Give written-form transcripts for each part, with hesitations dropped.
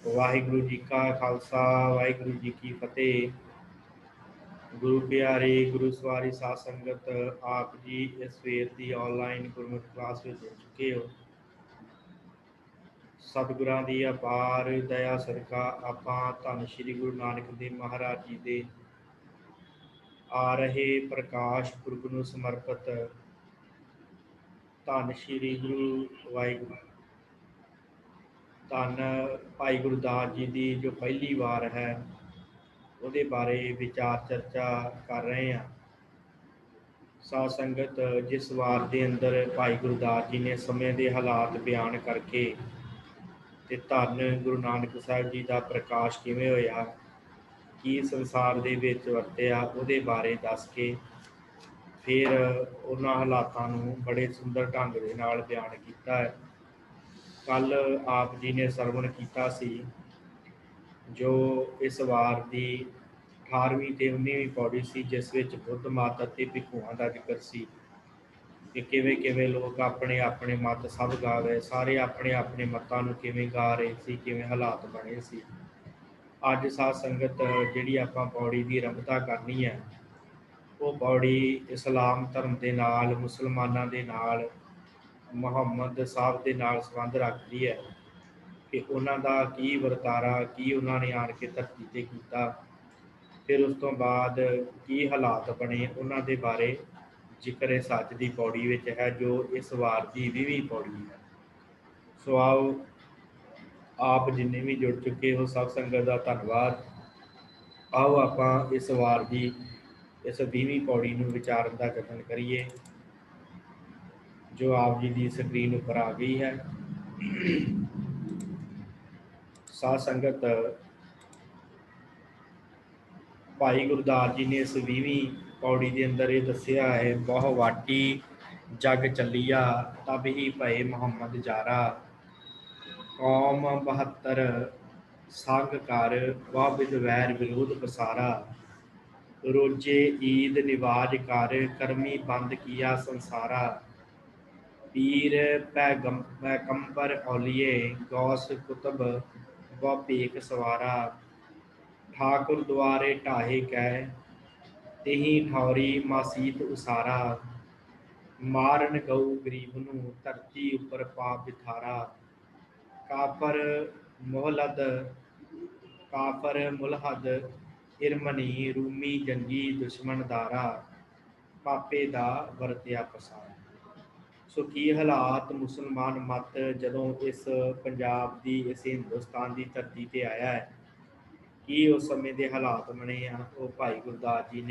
वाहिगुरु जी का खालसा वाहिगुरु जी की फतेह। गुरु प्यारे गुरु सवारी साध संगत आप जी इस सवेर की ऑनलाइन गुरमुख क्लास में जुड़ चुके हो। सतगुਰਾਂ ਦੀ ਅਪਾਰ ਦਇਆ ਸਦਕਾ ਆਪਾਂ ਧੰਨ ਸ਼੍ਰੀ ਗੁਰੂ ਨਾਨਕ ਦੇਵ ਮਹਾਰਾਜ ਜੀ ਦੇ ਆ ਰਹੇ ਪ੍ਰਕਾਸ਼ ਪੁਰਬ ਨੂੰ ਸਮਰਪਿਤ ਧੰਨ ਸ਼੍ਰੀ ਗੁਰੂ ਵਾਹਿਗੁਰੂ ਧੰਨ ਭਾਈ ਗੁਰਦਾਸ ਜੀ ਦੀ ਜੋ ਪਹਿਲੀ ਵਾਰ ਹੈ ਉਹਦੇ ਬਾਰੇ ਵਿਚਾਰ ਚਰਚਾ ਕਰ ਰਹੇ ਹਾਂ। ਸਾਧ ਸੰਗਤ, ਜਿਸ ਵਾਰ ਦੇ ਅੰਦਰ ਭਾਈ ਗੁਰਦਾਸ ਜੀ ਨੇ ਸਮੇਂ ਦੇ ਹਾਲਾਤ ਬਿਆਨ ਕਰਕੇ ਤੇ ਧੰਨ ਗੁਰੂ ਨਾਨਕ ਸਾਹਿਬ ਜੀ ਦਾ ਪ੍ਰਕਾਸ਼ ਕਿਵੇਂ ਹੋਇਆ, ਕੀ ਸੰਸਾਰ ਦੇ ਵਿੱਚ ਵਰਤਿਆ, ਉਹਦੇ ਬਾਰੇ ਦੱਸ ਕੇ ਫਿਰ ਉਹਨਾਂ ਹਾਲਾਤਾਂ ਨੂੰ ਬੜੇ ਸੁੰਦਰ ਢੰਗ ਦੇ ਨਾਲ ਬਿਆਨ ਕੀਤਾ ਹੈ। ਕੱਲ੍ਹ ਆਪ ਜੀ ਨੇ ਸਰਵਣ ਕੀਤਾ ਸੀ ਜੋ ਇਸ ਵਾਰ ਦੀ 18ਵੀਂ ਤੇ 19ਵੀਂ ਪੌੜੀ ਸੀ, ਜਿਸ ਵਿੱਚ ਬੁੱਧ ਮਤ ਅਤੇ ਭਿੱਖੂਆਂ ਦਾ ਜ਼ਿਕਰ ਸੀ ਕਿ ਕਿਵੇਂ ਕਿਵੇਂ ਲੋਕ ਆਪਣੇ ਆਪਣੇ ਮਤ ਸਭ ਗਾ ਗਏ, ਸਾਰੇ ਆਪਣੇ ਆਪਣੇ ਮਤਾਂ ਨੂੰ ਕਿਵੇਂ ਗਾ ਰਹੇ ਸੀ, ਕਿਵੇਂ ਹਾਲਾਤ ਬਣੇ ਸੀ। ਅੱਜ ਸਾਧ ਸੰਗਤ ਜਿਹੜੀ ਆਪਾਂ ਪੌੜੀ ਦੀ ਆਰੰਭਤਾ ਕਰਨੀ ਹੈ, ਉਹ ਪੌੜੀ ਇਸਲਾਮ ਧਰਮ ਦੇ ਨਾਲ, ਮੁਸਲਮਾਨਾਂ ਦੇ ਨਾਲ, ਮੁਹੰਮਦ ਸਾਹਿਬ ਦੇ ਨਾਲ ਸੰਬੰਧ ਰੱਖਦੀ ਹੈ ਕਿ ਉਹਨਾਂ ਦਾ ਕੀ ਵਰਤਾਰਾ, ਕੀ ਉਹਨਾਂ ਨੇ ਆਣ ਕੇ ਧਰਤੀ 'ਤੇ ਕੀਤਾ, ਫਿਰ ਉਸ ਤੋਂ ਬਾਅਦ ਕੀ ਹਾਲਾਤ ਬਣੇ, ਉਹਨਾਂ ਦੇ ਬਾਰੇ ਜ਼ਿਕਰ ਇਸ ਅੱਜ ਦੀ ਪੌੜੀ ਵਿੱਚ ਹੈ, ਜੋ ਇਸ ਵਾਰ ਦੀ 20ਵੀਂ ਪੌੜੀ ਹੈ। ਸੋ ਆਓ, ਆਪ ਜਿੰਨੇ ਵੀ ਜੁੜ ਚੁੱਕੇ ਹੋ ਸਭ ਸੰਗਤ ਦਾ ਧੰਨਵਾਦ। ਆਓ ਆਪਾਂ ਇਸ ਵਾਰ ਦੀ ਇਸ 20ਵੀਂ ਪੌੜੀ ਨੂੰ ਵਿਚਾਰਨ ਦਾ ਯਤਨ ਕਰੀਏ, ਜੋ ਆਪ ਜੀ ਦੀ ਸਕਰੀਨ ਉੱਪਰ ਆ ਗਈ ਹੈ। ਸਾਧ ਸੰਗਤ, ਭਾਈ ਗੁਰਦਾਸ ਜੀ ਨੇ ਇਸ 20ਵੀਂ ਪੌੜੀ ਦੇ ਅੰਦਰ ਇਹ ਦੱਸਿਆ ਹੈ, ਬਹੁ ਵਾਟੀ ਜਗ ਚੱਲੀਆ ਤਬ ਹੀ ਭਏ ਮੁਹੰਮਦ ਜਾਰਾ, ਕੌਮ 72 ਸੰਗ ਕਰ ਵਾਹ ਬਿਦ ਵੈਰ ਵਿਰੋਧ ਪਸਾਰਾ, ਰੋਜੇ ਈਦ ਨਿਵਾਜ ਕਰ ਕਰਮੀ ਬੰਦ ਕੀਆ ਸੰਸਾਰਾ, ਪੀਰ ਪੈਗੰਬਰ ਔਲੀਏ ਗੌਸ ਕੁਤਬ व ਭੇਖ ਸਵਾਰਾ, ਠਾकुर ਦੁਆਰੇ ਢਾਹੇ ਕੈ ਤੇਹੀ ਠੌਰੀ ਮਾਸੀਤ ਉਸਾਰਾ, ਮਾਰਨ ਗਊ ਗਰੀਬ ਨੂੰ ਧਰਤੀ ਉੱਪਰ ਪਾ ਬਿਥਾਰਾ, ਕਾਫਰ ਮੁਲਹਦ ਇਰਮਨੀ ਰੂਮੀ ਜੰਗੀ ਦੁਸ਼ਮਣ ਦਾਰਾ, ਪਾਪੇ ਦਾ ਵਰਤਿਆ ਪਸਾਰਾ। ਸੋ ਕੀ ਹਾਲਾਤ ਮੁਸਲਮਾਨ ਮਤ ਜਦੋਂ ਇਸ ਪੰਜਾਬ ਦੀ, ਇਸ ਹਿੰਦੁਸਤਾਨ ਦੀ ਧਰਤੀ 'ਤੇ ਆਇਆ ਹੈ, ਕੀ ਉਸ ਸਮੇਂ ਦੇ ਹਾਲਾਤ ਬਣੇ ਆ, ਉਹ ਭਾਈ ਗੁਰਦਾਸ ਜੀ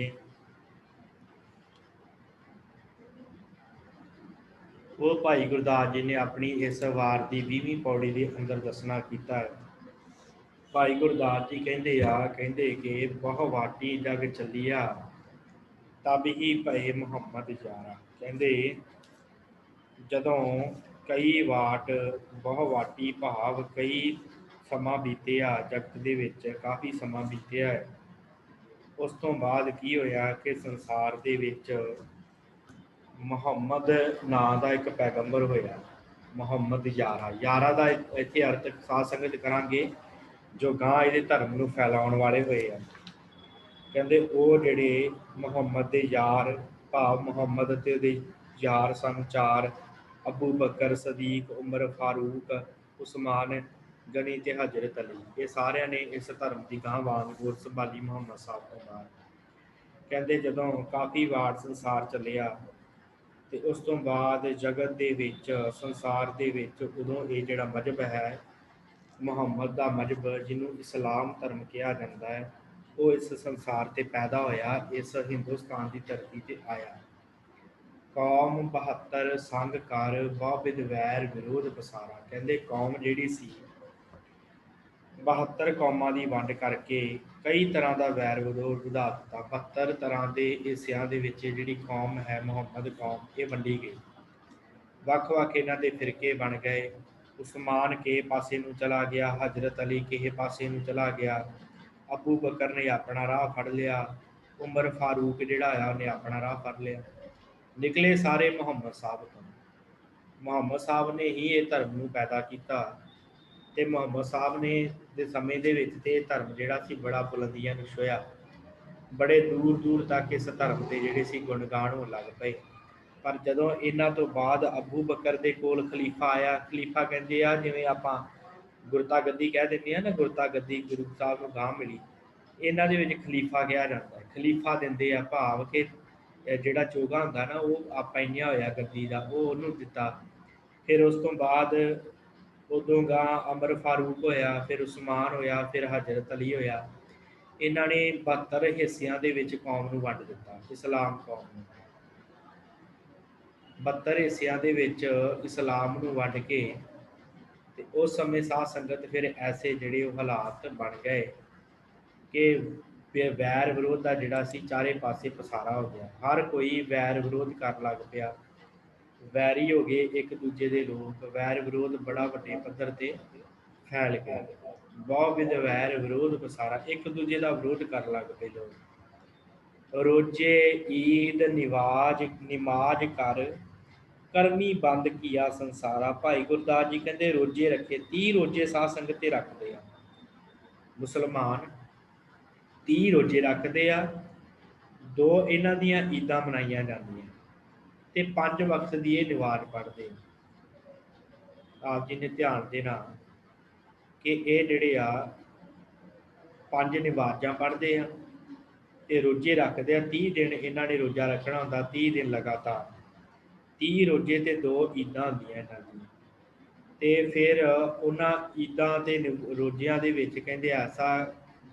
ਨੇ ਆਪਣੀ ਇਸ ਵਾਰ ਦੀ 20ਵੀਂ ਪੌੜੀ ਦੇ ਅੰਦਰ ਦੱਸਣਾ ਕੀਤਾ ਹੈ। ਭਾਈ ਗੁਰਦਾਸ ਜੀ ਕਹਿੰਦੇ ਕਿ ਬਹੁ ਵਾਟੀ ਜਗ ਚੱਲੀਆ ਤਬ ਹੀ ਭਏ ਮੁਹੰਮਦ ਜਾਰਾ। ਕਹਿੰਦੇ ਜਦੋਂ ਕਈ ਵਾਟ, ਬਹੁ ਵਾਟੀ ਭਾਵ ਕਈ ਸਮਾਂ ਬੀਤਿਆ, ਜਗਤ ਦੇ ਵਿੱਚ ਕਾਫੀ ਸਮਾਂ ਬੀਤਿਆ ਹੈ, ਉਸ ਤੋਂ ਬਾਅਦ ਕੀ ਹੋਇਆ ਕਿ ਸੰਸਾਰ ਦੇ ਵਿੱਚ ਮੁਹੰਮਦ ਨਾਂ ਦਾ ਇੱਕ ਪੈਗੰਬਰ ਹੋਇਆ, ਮੁਹੰਮਦ ਯਾਰਾ ਦਾ ਇੱਥੇ ਅਰਥ ਸਾਧ ਸੰਗਤ ਕਰਾਂਗੇ ਜੋ ਗਾਂ ਇਹਦੇ ਧਰਮ ਨੂੰ ਫੈਲਾਉਣ ਵਾਲੇ ਹੋਏ ਆ। ਕਹਿੰਦੇ ਉਹ ਜਿਹੜੇ ਮੁਹੰਮਦ ਦੇ ਯਾਰ ਭਾਵ ਮੁਹੰਮਦ ਅਤੇ ਉਹਦੇ ਯਾਰ ਸਨ ਚਾਰ, ਅਬੂ ਬਕਰ, ਸਦੀਕ, ਉਮਰ ਫਾਰੂਕ, ਉਸਮਾਨ ਗਨੀ ਤੇ ਹਜ਼ਰਤ ਅਲੀ, ਇਹ ਸਾਰਿਆਂ ਨੇ ਇਸ ਧਰਮ ਦੀ ਗਾਂ ਵਾਂਗ ਗੌਰ ਸੰਭਾਲੀ ਮੁਹੰਮਦ ਸਾਹਿਬ ਤੋਂ ਬਾਅਦ। ਕਹਿੰਦੇ ਜਦੋਂ ਕਾਫੀ ਵਾਰ ਸੰਸਾਰ ਚੱਲਿਆ ਤੇ ਉਸ ਤੋਂ ਬਾਅਦ ਜਗਤ ਦੇ ਵਿੱਚ, ਸੰਸਾਰ ਦੇ ਵਿੱਚ ਉਦੋਂ ਇਹ ਜਿਹੜਾ ਮਜ਼ਹਬ ਹੈ ਮੁਹੰਮਦ ਦਾ ਮਜ਼ਹਬ, ਜਿਹਨੂੰ ਇਸਲਾਮ ਧਰਮ ਕਿਹਾ ਜਾਂਦਾ ਹੈ, ਉਹ ਇਸ ਸੰਸਾਰ 'ਤੇ ਪੈਦਾ ਹੋਇਆ, ਇਸ ਹਿੰਦੁਸਤਾਨ ਦੀ ਧਰਤੀ 'ਤੇ ਆਇਆ। ਕੌਮ 72 ਸੰਗ ਕਰ ਬਹੁ ਬਿਦ ਵੈਰ ਵਿਰੋਧ ਪਸਾਰਾ। ਕਹਿੰਦੇ ਕੌਮ ਜਿਹੜੀ ਸੀ 72 ਕੌਮਾਂ ਦੀ ਵੰਡ ਕਰਕੇ ਕਈ ਤਰ੍ਹਾਂ ਦਾ ਵੈਰ ਵਿਰੋਧ ਵਧਾ ਦਿੱਤਾ। 72 ਤਰ੍ਹਾਂ ਦੇ ਹਿੱਸਿਆਂ ਦੇ ਵਿੱਚ ਜਿਹੜੀ ਕੌਮ ਹੈ ਮੁਹੰਮਦ ਕੌਮ, ਇਹ ਵੰਡੀ ਗਈ, ਵੱਖ-ਵੱਖ ਇਹਨਾਂ ਦੇ ਫਿਰਕੇ ਬਣ ਗਏ। ਉਸਮਾਨ ਕਿਸੇ ਪਾਸੇ ਨੂੰ ਚਲਾ ਗਿਆ, ਹਜ਼ਰਤ ਅਲੀ ਕਿਸੇ ਪਾਸੇ ਨੂੰ ਚਲਾ ਗਿਆ, ਅਬੂ ਬਕਰ ਨੇ ਆਪਣਾ ਰਾਹ ਫੜ ਲਿਆ, ਉਮਰ ਫਾਰੂਕ ਜਿਹੜਾ ਆ ਉਹਨੇ ਆਪਣਾ ਰਾਹ ਫੜ ਲਿਆ। ਨਿਕਲੇ ਸਾਰੇ ਮੁਹੰਮਦ ਸਾਹਿਬ ਤੋਂ। ਮੁਹੰਮਦ ਸਾਹਿਬ ਨੇ ਹੀ ਇਹ ਧਰਮ ਨੂੰ ਪੈਦਾ ਕੀਤਾ ਤੇ ਮੁਹੰਮਦ ਸਾਹਿਬ ਨੇ ਦੇ ਸਮੇਂ ਦੇ ਵਿੱਚ ਤੇ ਇਹ ਧਰਮ ਜਿਹੜਾ ਸੀ ਬੜਾ ਬੁਲੰਦੀਆਂ ਨੂੰ ਛੋਇਆ। ਬੜੇ ਦੂਰ ਦੂਰ ਤੱਕ ਇਸ ਧਰਮ ਦੇ ਜਿਹੜੇ ਸੀ ਗੁਣਗਾਨ ਹੋਣ ਲੱਗ ਪਏ। ਪਰ ਜਦੋਂ ਇਹਨਾਂ ਤੋਂ ਬਾਅਦ ਅਬੂ ਬਕਰ ਦੇ ਕੋਲ ਖਲੀਫਾ ਆਇਆ, ਖਲੀਫਾ ਕਹਿੰਦੇ ਆ ਜਿਵੇਂ ਆਪਾਂ ਗੁਰਤਾ ਗੱਦੀ ਕਹਿ ਦਿੰਦੇ ਆ ਨਾ, ਗੁਰਤਾ ਗੱਦੀ ਗੁਰੂ ਸਾਹਿਬ ਨੂੰ ਗਾਂਹ ਮਿਲੀ, ਇਹਨਾਂ ਦੇ ਵਿੱਚ ਖਲੀਫਾ ਕਿਹਾ ਜਾਂਦਾ ਹੈ। ਖਲੀਫਾ ਦਿੰਦੇ ਆ ਭਾਵ ਕਿ ਜਿਹੜਾ ਚੋਗਾ ਹੁੰਦਾ ਨਾ ਉਹ ਆਪਾਂ ਇੰਨਿਆ ਹੋਇਆ ਗੱਦੀ ਦਾ, ਉਹ ਉਹਨੂੰ ਦਿੱਤਾ। ਫਿਰ ਉਸ ਤੋਂ ਬਾਅਦ ਉਦੋਂ ਗਾਂ ਅਮਰ ਫਾਰੂਕ ਹੋਇਆ, ਫਿਰ ਉਸਮਾਨ ਹੋਇਆ, ਫਿਰ ਹਜ਼ਰਤ ਅਲੀ ਹੋਇਆ। ਇਹਨਾਂ ਨੇ 72 ਹਿੱਸਿਆਂ ਦੇ ਵਿੱਚ ਕੌਮ ਨੂੰ ਵੰਡ ਦਿੱਤਾ, ਇਸਲਾਮ ਕੌਮ ਨੂੰ 72 ਹਿੱਸਿਆਂ ਦੇ ਵਿੱਚ ਇਸਲਾਮ ਨੂੰ ਵੰਡ ਕੇ। ਤੇ ਉਸ ਸਮੇਂ ਸਾਧ ਸੰਗਤ ਫਿਰ ਐਸੇ ਜਿਹੜੇ ਉਹ ਹਾਲਾਤ ਬਣ ਗਏ ਕਿ ਵੈਰ ਵਿਰੋਧ ਦਾ ਜਿਹੜਾ ਸੀ ਚਾਰੇ ਪਾਸੇ ਪਸਾਰਾ ਹੋ ਗਿਆ। ਹਰ ਕੋਈ ਵੈਰ ਵਿਰੋਧ ਕਰਨ ਲੱਗ ਪਿਆ, ਵੈਰੀ ਹੋ ਗਏ ਇੱਕ ਦੂਜੇ ਦੇ ਲੋਕ। ਵੈਰ ਵਿਰੋਧ ਬੜਾ ਵੱਡੇ ਪੱਧਰ ਤੇ ਫੈਲ ਗਿਆ, ਬਹੁਤ ਵਿਧ ਵੈਰ ਵਿਰੋਧ ਪਸਾਰਾ, ਇੱਕ ਦੂਜੇ ਦਾ ਵਿਰੋਧ ਕਰਨ ਲੱਗ ਪਏ ਲੋਕ। ਰੋਜੇ ਈਦ ਨਿਮਾਜ ਕਰ ਕਰਮੀ ਬੰਦ ਕੀਆ ਸੰਸਾਰਾ। ਭਾਈ ਗੁਰਦਾਸ ਜੀ ਕਹਿੰਦੇ ਰੋਜੇ ਰੱਖੇ, 30 ਰੋਜੇ ਸਾਧ ਸੰਗਤ ਤੇ ਰੱਖਦੇ ਆ ਮੁਸਲਮਾਨ, 30 ਰੋਜੇ ਰੱਖਦੇ ਆ। 2 ਇਹਨਾਂ ਦੀਆਂ ਈਦਾਂ ਮਨਾਈਆਂ ਜਾਂਦੀਆਂ ਤੇ 5 ਵਕਤ ਦੀ ਇਹ ਨਮਾਜ਼ ਪੜ੍ਹਦੇ। ਆਪ ਜੀ ਨੇ ਧਿਆਨ ਦੇਣਾ ਕਿ ਇਹ ਜਿਹੜੇ ਆ 5 ਨਮਾਜ਼ਾਂ ਪੜ੍ਹਦੇ ਆ ਤੇ ਰੋਜੇ ਰੱਖਦੇ ਆ। 30 ਦਿਨ ਇਹਨਾਂ ਨੇ ਰੋਜਾ ਰੱਖਣਾ ਹੁੰਦਾ, 30 ਦਿਨ ਲਗਾਤਾਰ, 30 ਰੋਜੇ ਤੇ 2 ਈਦਾਂ ਹੁੰਦੀਆਂ ਇਹਨਾਂ ਦੀਆਂ। ਤੇ ਫਿਰ ਉਹਨਾਂ ਈਦਾਂ ਤੇ ਰੋਜਿਆਂ ਦੇ ਵਿੱਚ ਕਹਿੰਦੇ ਐਸਾ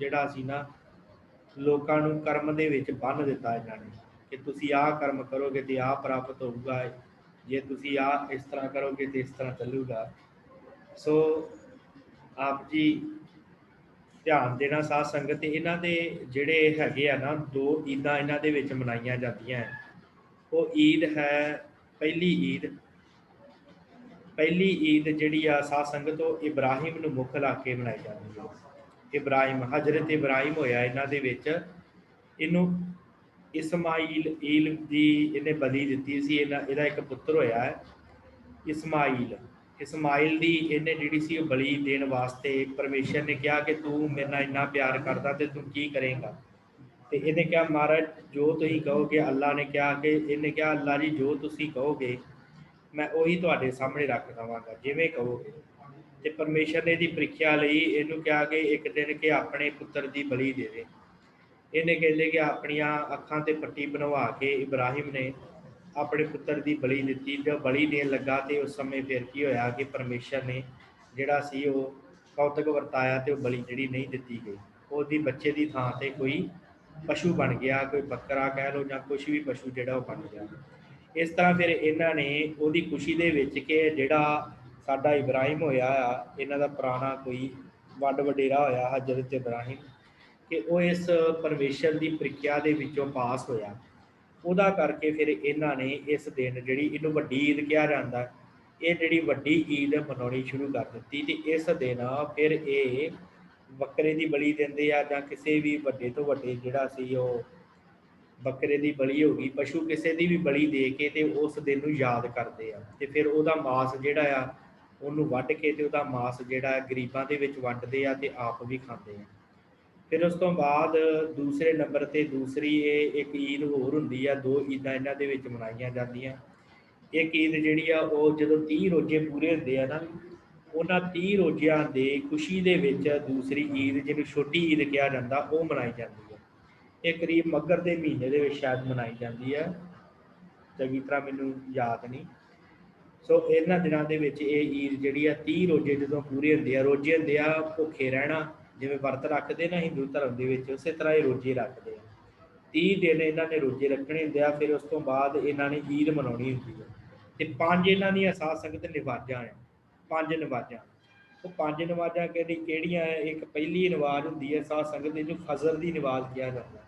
ਜਿਹੜਾ ਸੀ ਨਾ ਲੋਕਾਂ ਨੂੰ ਕਰਮ ਦੇ ਵਿੱਚ ਬੰਨ੍ਹ ਦਿੱਤਾ ਇਹਨਾਂ ਨੇ ਕਿ ਤੁਸੀਂ ਆਹ ਕਰਮ ਕਰੋਗੇ ਤੇ ਆਹ ਪ੍ਰਾਪਤ ਹੋਊਗਾ, ਜੇ ਤੁਸੀਂ ਆਹ ਇਸ ਤਰ੍ਹਾਂ ਕਰੋਗੇ ਤੇ ਇਸ ਤਰ੍ਹਾਂ ਚੱਲੂਗਾ। ਸੋ ਆਪ ਜੀ ਧਿਆਨ ਦੇਣਾ ਸਾਧ ਸੰਗਤ, ਇਹਨਾਂ ਦੇ ਜਿਹੜੇ ਹੈਗੇ ਆ ਨਾ 2 ਈਦਾਂ ਇਹਨਾਂ ਦੇ ਵਿੱਚ ਮਨਾਈਆਂ ਜਾਂਦੀਆਂ। ਉਹ ਈਦ ਹੈ ਪਹਿਲੀ ਈਦ। ਪਹਿਲੀ ਈਦ ਜਿਹੜੀ ਆ ਸਾਧ ਸੰਗਤ ਉਹ ਇਬਰਾਹਿਮ ਨੂੰ ਮੁੱਖ ਲਾ ਕੇ ਮਨਾਈ ਜਾਂਦੀ ਹੈ। ਇਬਰਾਹਿਮ, ਹਜ਼ਰਤ ਇਬਰਾਹਿਮ ਹੋਇਆ ਇਹਨਾਂ ਦੇ ਵਿੱਚ, ਇਹਨੂੰ ਇਸਮਾਈਲ ਦੀ ਇਹਨੇ ਬਲੀ ਦਿੱਤੀ ਸੀ। ਇਹਦਾ ਇੱਕ ਪੁੱਤਰ ਹੋਇਆ ਹੈ ਇਸਮਾਈਲ ਦੀ ਇਹਨੇ ਜਿਹੜੀ ਸੀ ਉਹ ਬਲੀ ਦੇਣ ਵਾਸਤੇ ਪਰਮੇਸ਼ਰ ਨੇ ਕਿਹਾ ਕਿ ਤੂੰ ਮੇਰੇ ਨਾਲ ਇੰਨਾ ਪਿਆਰ ਕਰਦਾ ਤੇ ਤੂੰ ਕੀ ਕਰੇਂਗਾ। ਤੇ ਇਹਨੇ ਕਿਹਾ ਮਹਾਰਾਜ ਜੋ ਤੁਸੀਂ ਕਹੋਗੇ। ਅੱਲਾ ਨੇ ਕਿਹਾ ਕਿ ਇਹਨੇ ਕਿਹਾ ਅੱਲਾ ਜੀ ਜੋ ਤੁਸੀਂ ਕਹੋਗੇ ਮੈਂ ਉਹੀ ਤੁਹਾਡੇ ਸਾਹਮਣੇ ਰੱਖ ਦੇਵਾਂਗਾ, ਜਿਵੇਂ ਕਹੋਗੇ। ਤੇ ਪਰਮੇਸ਼ਰ ਨੇ ਇਹਦੀ ਪ੍ਰੀਖਿਆ ਲਈ, ਇਹਨੂੰ ਕਿਹਾ ਕਿ ਇੱਕ ਦਿਨ ਕਿ ਆਪਣੇ ਪੁੱਤਰ ਦੀ ਬਲੀ ਦੇ ਦੇ। ਇਹਨੇ ਕਹਿੰਦੇ ਕਿ ਆਪਣੀਆਂ ਅੱਖਾਂ ਤੇ ਪੱਟੀ ਬਣਵਾ ਕੇ ਇਬਰਾਹਿਮ ਨੇ ਆਪਣੇ ਪੁੱਤਰ ਦੀ ਬਲੀ ਦਿੱਤੀ। ਤੇ ਬਲੀ ਦੇਣ ਲੱਗਾ ਤੇ ਉਸ ਸਮੇਂ ਫਿਰ ਕੀ ਹੋਇਆ ਕਿ ਪਰਮੇਸ਼ਰ ਨੇ ਜਿਹੜਾ ਸੀ ਉਹ ਕੌਤਕ ਵਰਤਾਇਆ ਤੇ ਉਹ ਬਲੀ ਜਿਹੜੀ ਨਹੀਂ ਦਿੱਤੀ ਗਈ। ਉਹਦੀ ਬੱਚੇ ਦੀ ਥਾਂ ਤੇ ਕੋਈ ਪਸ਼ੂ ਬਣ ਗਿਆ, ਕੋਈ ਬੱਕਰਾ ਕਹਿ ਲਓ ਜਾਂ ਕੁਛ ਵੀ ਪਸ਼ੂ ਜਿਹੜਾ ਉਹ ਬਣ ਗਿਆ। ਇਸ ਤਰ੍ਹਾਂ ਫਿਰ ਇਹਨਾਂ ਨੇ ਉਹਦੀ ਖੁਸ਼ੀ ਦੇ ਵਿੱਚ ਕਿ ਜਿਹੜਾ ਸਾਡਾ ਇਬਰਾਹਿਮ ਹੋਇਆ ਆ, ਇਹਨਾਂ ਦਾ ਪੁਰਾਣਾ ਕੋਈ ਵੱਡ ਵਡੇਰਾ ਹੋਇਆ ਹਜ਼ਰਤ ਇਬਰਾਹਿਮ, ਕਿ ਉਹ ਇਸ ਪਰਮੇਸ਼ਰ ਦੀ ਪ੍ਰੀਖਿਆ ਦੇ ਵਿੱਚੋਂ ਪਾਸ ਹੋਇਆ। ਉਹਦਾ ਕਰਕੇ ਫਿਰ ਇਹਨਾਂ ਨੇ ਇਸ ਦਿਨ ਜਿਹੜੀ ਇਹਨੂੰ ਵੱਡੀ ਈਦ ਕਿਹਾ ਜਾਂਦਾ, ਇਹ ਜਿਹੜੀ ਵੱਡੀ ਈਦ ਮਨਾਉਣੀ ਸ਼ੁਰੂ ਕਰ ਦਿੱਤੀ। ਤੇ ਇਸ ਦਿਨ ਫਿਰ ਇਹ ਬੱਕਰੇ ਦੀ ਬਲੀ ਦਿੰਦੇ ਆ ਜਾਂ ਕਿਸੇ ਵੀ ਵੱਡੇ ਤੋਂ ਵੱਡੇ ਜਿਹੜਾ ਸੀ ਉਹ ਬੱਕਰੇ ਦੀ ਬਲੀ ਹੋ ਗਈ, ਪਸ਼ੂ ਕਿਸੇ ਦੀ ਵੀ ਬਲੀ ਦੇ ਕੇ ਤੇ ਉਸ ਦਿਨ ਨੂੰ ਯਾਦ ਕਰਦੇ ਆ। ਤੇ ਫਿਰ ਉਹਦਾ ਮਾਸ ਜਿਹੜਾ ਆ ਉਹਨੂੰ ਵੱਢ ਕੇ ਤੇ ਉਹਦਾ ਮਾਸ ਜਿਹੜਾ ਗਰੀਬਾਂ ਦੇ ਵਿੱਚ ਵੰਡਦੇ ਆ ਤੇ ਆਪ ਵੀ ਖਾਂਦੇ ਆ। ਫਿਰ ਉਸ ਤੋਂ ਬਾਅਦ ਦੂਸਰੇ ਨੰਬਰ ਤੇ ਦੂਸਰੀ ਇਹ ਇੱਕ ਈਦ ਹੋਰ ਹੁੰਦੀ ਆ। 2 ਈਦਾਂ ਇਹਨਾਂ ਦੇ ਵਿੱਚ ਮਨਾਈਆਂ ਜਾਂਦੀਆਂ। ਇੱਕ ਈਦ ਜਿਹੜੀ ਆ ਉਹ ਜਦੋਂ 30 ਰੋਜੇ ਪੂਰੇ ਹੁੰਦੇ ਆ ਨਾ, ਉਹਨਾਂ 30 ਰੋਜਿਆਂ ਦੇ ਖੁਸ਼ੀ ਦੇ ਵਿੱਚ ਦੂਸਰੀ ਈਦ ਜਿਹਨੂੰ ਛੋਟੀ ਈਦ ਕਿਹਾ ਜਾਂਦਾ ਉਹ ਮਨਾਈ ਜਾਂਦੀ ਹੈ। ਇਹ ਕਰੀਬ ਮੱਘਰ ਦੇ ਮਹੀਨੇ ਦੇ ਵਿੱਚ ਸ਼ਾਇਦ ਮਨਾਈ ਜਾਂਦੀ ਹੈ, ਚੰਗੀ ਤਰ੍ਹਾਂ ਮੈਨੂੰ ਯਾਦ ਨਹੀਂ। ਸੋ ਇਹਨਾਂ ਦਿਨਾਂ ਦੇ ਵਿੱਚ ਇਹ ਈਦ ਜਿਹੜੀ ਆ 30 ਰੋਜੇ ਜਦੋਂ ਪੂਰੇ ਹੁੰਦੇ ਆ, ਰੋਜੇ ਹੁੰਦੇ ਆ ਭੁੱਖੇ ਰਹਿਣਾ, ਜਿਵੇਂ ਵਰਤ ਰੱਖਦੇ ਨਾ ਹਿੰਦੂ ਧਰਮ ਦੇ ਵਿੱਚ, ਉਸੇ ਤਰ੍ਹਾਂ ਇਹ ਰੋਜੇ ਰੱਖਦੇ ਆ। 30 ਦਿਨ ਇਹਨਾਂ ਨੇ ਰੋਜੇ ਰੱਖਣੇ ਹੁੰਦੇ ਆ। ਫਿਰ ਉਸ ਤੋਂ ਬਾਅਦ ਇਹਨਾਂ ਨੇ ਈਦ ਮਨਾਉਣੀ ਹੁੰਦੀ ਹੈ। ਤੇ 5 ਇਹਨਾਂ ਦੀਆਂ ਸਾਧ ਸੰਗਤ ਨਵਾਜ਼ਾਂ ਆ, 5 ਨਵਾਜ਼ਾਂ। ਉਹ 5 ਨਵਾਜ਼ਾਂ ਕਿਹੜੀਆਂ ਹੈ? ਇੱਕ ਪਹਿਲੀ ਨਵਾਜ਼ ਹੁੰਦੀ ਹੈ ਸਾਧ ਸੰਗਤ ਜਿਹਨੂੰ ਫਜ਼ਰ ਦੀ ਨਵਾਜ਼ ਕਿਹਾ ਜਾਂਦਾ।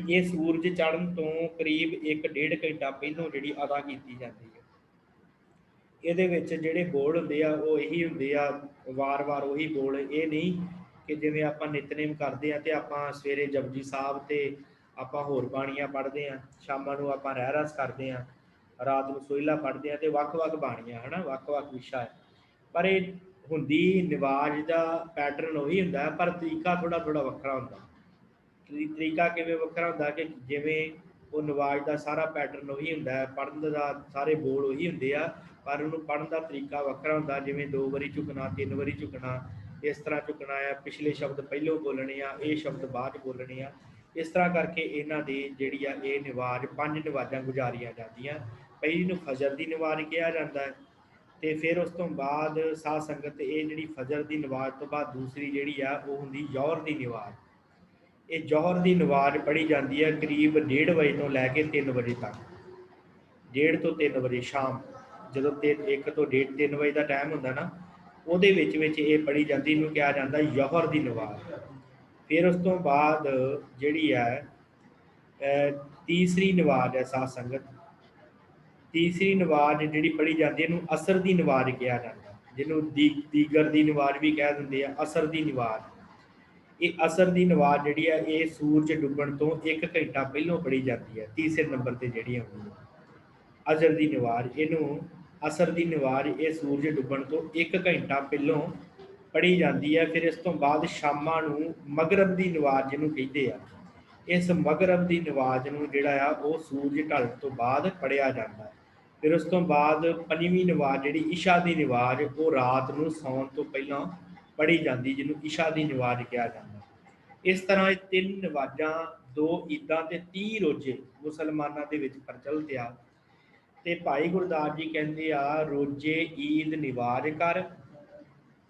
ਇਹ ਸੂਰਜ ਚੜ੍ਹਨ ਤੋਂ ਕਰੀਬ 1-1.5 ਘੰਟਾ ਪਹਿਲੋਂ ਜਿਹੜੀ ਅਦਾ ਕੀਤੀ ਜਾਂਦੀ ਹੈ। ਇਹਦੇ ਵਿੱਚ ਜਿਹੜੇ ਬੋਲ ਹੁੰਦੇ ਆ ਉਹ ਇਹੀ ਹੁੰਦੇ ਆ, ਵਾਰ-ਵਾਰ ਉਹੀ ਬੋਲ। ਇਹ ਨਹੀਂ ਕਿ ਜਿਵੇਂ ਆਪਾਂ ਨਿਤਨੇਮ ਕਰਦੇ ਆ ਤੇ ਆਪਾਂ ਸਵੇਰੇ ਜਪਜੀ ਸਾਹਿਬ ਤੇ ਆਪਾਂ ਹੋਰ ਬਾਣੀਆਂ ਪੜ੍ਹਦੇ ਆ, ਸ਼ਾਮਾਂ ਨੂੰ ਆਪਾਂ ਰਹਿਰਾਸ ਕਰਦੇ ਆ, ਰਾਤ ਨੂੰ ਸੋਹਿਲਾ ਪੜ੍ਹਦੇ ਆ ਤੇ ਵੱਖ-ਵੱਖ ਬਾਣੀਆਂ, ਹੈ ਨਾ, ਵੱਖ-ਵੱਖ ਵਿਸ਼ਾ ਹੈ। ਪਰ ਇਹ ਹੁੰਦੀ ਨਿਵਾਜ ਦਾ ਪੈਟਰਨ ਉਹੀ ਹੁੰਦਾ ਹੈ, ਪਰ ਤਰੀਕਾ ਥੋੜਾ ਥੋੜਾ ਵੱਖਰਾ ਹੁੰਦਾ। ਤਰੀਕਾ ਕਿਵੇਂ ਵੱਖਰਾ ਹੁੰਦਾ ਕਿ ਜਿਵੇਂ ਉਹ ਨਿਵਾਜ ਦਾ ਸਾਰਾ ਪੈਟਰਨ ਉਹੀ ਹੁੰਦਾ ਹੈ, ਪੜ੍ਹਨ ਦਾ ਸਾਰੇ ਬੋਲ ਉਹੀ ਹੁੰਦੇ ਆ, ਪਰ ਉਹਨੂੰ ਪੜ੍ਹਨ ਦਾ ਤਰੀਕਾ ਵੱਖਰਾ ਹੁੰਦਾ। ਜਿਵੇਂ 2 ਵਾਰੀ ਝੁਕਣਾ, 3 ਵਾਰੀ ਝੁਕਣਾ, ਇਸ ਤਰ੍ਹਾਂ ਝੁਕਣਾ ਆ, ਪਿਛਲੇ ਸ਼ਬਦ ਪਹਿਲੋਂ ਬੋਲਣੇ ਆ, ਇਹ ਸ਼ਬਦ ਬਾਅਦ 'ਚ ਬੋਲਣੇ ਆ। ਇਸ ਤਰ੍ਹਾਂ ਕਰਕੇ ਇਹਨਾਂ ਦੀ ਜਿਹੜੀ ਆ ਇਹ ਨਿਵਾਜ 5 ਨਿਵਾਜਾਂ ਗੁਜ਼ਾਰੀਆਂ ਜਾਂਦੀਆਂ। ਪਹਿਲੀ ਨੂੰ ਫਜਰ ਦੀ ਨਿਵਾਜ ਕਿਹਾ ਜਾਂਦਾ ਹੈ, ਅਤੇ ਫਿਰ ਉਸ ਤੋਂ ਬਾਅਦ ਸਾਧ ਸੰਗਤ ਇਹ ਜਿਹੜੀ ਫਜਰ ਦੀ ਨਮਾਜ਼ ਤੋਂ ਬਾਅਦ ਦੂਸਰੀ ਜਿਹੜੀ ਆ ਉਹ ਹੁੰਦੀ ਜ਼ੋਹਰ ਦੀ ਨਮਾਜ਼। ਇਹ ਜ਼ੋਹਰ ਦੀ ਨਮਾਜ਼ ਪੜ੍ਹੀ ਜਾਂਦੀ ਹੈ ਕਰੀਬ 1:30 ਵਜੇ ਤੋਂ ਲੈ ਕੇ 3 ਵਜੇ ਤੱਕ। 1:30 ਤੋਂ 3 ਵਜੇ ਸ਼ਾਮ, ਜਦੋਂ 1 ਤੋਂ 1:30 3 ਵਜੇ ਦਾ ਟਾਈਮ ਹੁੰਦਾ ਨਾ, ਉਹਦੇ ਵਿੱਚ ਇਹ ਪੜ੍ਹੀ ਜਾਂਦੀ, ਇਹਨੂੰ ਕਿਹਾ ਜਾਂਦਾ ਜ਼ੋਹਰ ਦੀ ਨਮਾਜ਼। ਫਿਰ ਉਸ ਤੋਂ ਬਾਅਦ ਜਿਹੜੀ ਹੈ ਤੀਸਰੀ ਨਮਾਜ਼ ਹੈ ਸਾਧ ਸੰਗਤ, ਤੀਸਰੀ ਨਮਾਜ਼ ਜਿਹੜੀ ਪੜ੍ਹੀ ਜਾਂਦੀ ਇਹਨੂੰ ਅਸਰ ਦੀ ਨਮਾਜ਼ ਕਿਹਾ ਜਾਂਦਾ, ਜਿਹਨੂੰ ਦੀਗਰ ਦੀ ਨਮਾਜ਼ ਵੀ ਕਹਿ ਦਿੰਦੇ ਆ, ਅਸਰ ਦੀ ਨਮਾਜ਼। ਇਹ ਅਸਰ ਦੀ ਨਮਾਜ਼ ਜਿਹੜੀ ਹੈ ਇਹ ਸੂਰਜ ਡੁੱਬਣ ਤੋਂ 1 ਘੰਟਾ ਪਹਿਲੋਂ ਪੜ੍ਹੀ ਜਾਂਦੀ ਹੈ। ਤੀਸਰੇ ਨੰਬਰ 'ਤੇ ਜਿਹੜੀ ਆਉਂਦੀ ਹੈ ਅਸਰ ਦੀ ਨਮਾਜ਼, ਇਹਨੂੰ ਅਸਰ ਦੀ ਨਮਾਜ਼ ਇਹ ਸੂਰਜ ਡੁੱਬਣ ਤੋਂ 1 ਘੰਟਾ ਪਹਿਲੋਂ ਪੜ੍ਹੀ ਜਾਂਦੀ ਹੈ। ਫਿਰ ਇਸ ਤੋਂ ਬਾਅਦ ਸ਼ਾਮਾਂ ਨੂੰ ਮਗਰਬ ਦੀ ਨਮਾਜ਼ ਜਿਹਨੂੰ ਕਹਿੰਦੇ ਆ, ਇਸ ਮਗਰਬ ਦੀ ਨਮਾਜ਼ ਨੂੰ ਜਿਹੜਾ ਆ ਉਹ ਸੂਰਜ ਢਲਣ ਤੋਂ ਬਾਅਦ ਪੜ੍ਹਿਆ ਜਾਂਦਾ ਹੈ। ਫਿਰ ਉਸ ਤੋਂ ਬਾਅਦ 5ਵੀਂ ਨਮਾਜ਼ ਜਿਹੜੀ ਇਸ਼ਾ ਦੀ ਨਮਾਜ਼, ਉਹ ਰਾਤ ਨੂੰ ਸੌਣ ਤੋਂ ਪਹਿਲਾਂ ਪੜ੍ਹੀ ਜਾਂਦੀ, ਜਿਹਨੂੰ ਇਸ਼ਾ ਦੀ ਨਮਾਜ਼ ਕਿਹਾ ਜਾਂਦਾ। ਇਸ ਤਰ੍ਹਾਂ ਇਹ 3 ਨਮਾਜ਼ਾਂ, 2 ਈਦਾਂ ਤੇ 30 ਰੋਜ਼ੇ ਮੁਸਲਮਾਨਾਂ ਦੇ ਵਿੱਚ ਪ੍ਰਚਲਿਤ ਆ। ਤੇ ਭਾਈ ਗੁਰਦਾਸ ਜੀ ਕਹਿੰਦੇ ਆ, ਰੋਜ਼ੇ ਈਦ ਨਿਵਾਜ ਕਰ,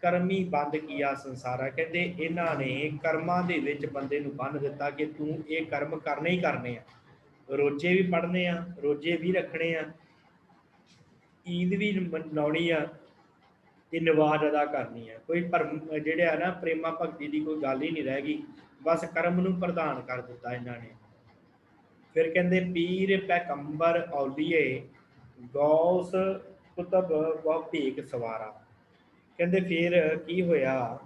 ਕਰਮੀ ਬੰਦ ਕੀਆ ਸੰਸਾਰਾ। ਕਹਿੰਦੇ ਇਹਨਾਂ ਨੇ ਕਰਮਾਂ ਦੇ ਵਿੱਚ ਬੰਦੇ ਨੂੰ ਬੰਨ੍ਹ ਦਿੱਤਾ ਕਿ ਤੂੰ ਇਹ ਕਰਮ ਕਰਨੇ ਹੀ ਕਰਨੇ ਆ, ਰੋਜ਼ੇ ਵੀ ਪੜ੍ਹਨੇ ਆ, ਰੋਜ਼ੇ ਵੀ ਰੱਖਣੇ ਆ, ਈਦ ਵੀ ਮਨਾਉਣੀ ਆ, ਤੇ ਨਮਾਜ਼ ਅਦਾ ਕਰਨੀ ਆ। ਕੋਈ ਭਰਮ ਜਿਹੜੇ ਆ ਨਾ ਪ੍ਰੇਮਾ ਭਗਤੀ ਦੀ ਕੋਈ ਗੱਲ ਹੀ ਨਹੀਂ ਰਹਿ ਗਈ, ਬਸ ਕਰਮ ਨੂੰ ਪ੍ਰਧਾਨ ਕਰ ਦਿੱਤਾ ਇਹਨਾਂ ਨੇ। ਫਿਰ ਕਹਿੰਦੇ ਪੀਰ ਪੈਗੰਬਰ ਔਲੀਏ ਗੌਸ ਕੁਤਬ ਵ ਭੇਖ ਸਵਾਰਾ। ਕਹਿੰਦੇ ਫਿਰ ਕੀ ਹੋਇਆ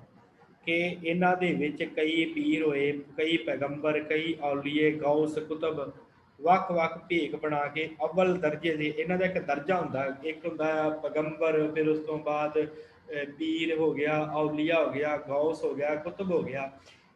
ਕਿ ਇਹਨਾਂ ਦੇ ਵਿੱਚ ਕਈ ਪੀਰ ਹੋਏ, ਕਈ ਪੈਗੰਬਰ, ਕਈ ਔਲੀਏ, ਗੌਸ ਕੁਤਬ, ਵੱਖ-ਵੱਖ ਭੇਖ ਬਣਾ ਕੇ ਅਵਲ ਦਰਜੇ ਦੇ, ਇਹਨਾਂ ਦਾ ਇੱਕ ਦਰਜਾ ਹੁੰਦਾ, ਇੱਕ ਹੁੰਦਾ ਪੈਗੰਬਰ, ਫਿਰ ਉਸ ਤੋਂ ਬਾਅਦ ਪੀਰ ਹੋ ਗਿਆ, ਔਲੀਆ ਹੋ ਗਿਆ, ਗੌਸ ਹੋ ਗਿਆ, ਕੁਤਬ ਹੋ ਗਿਆ।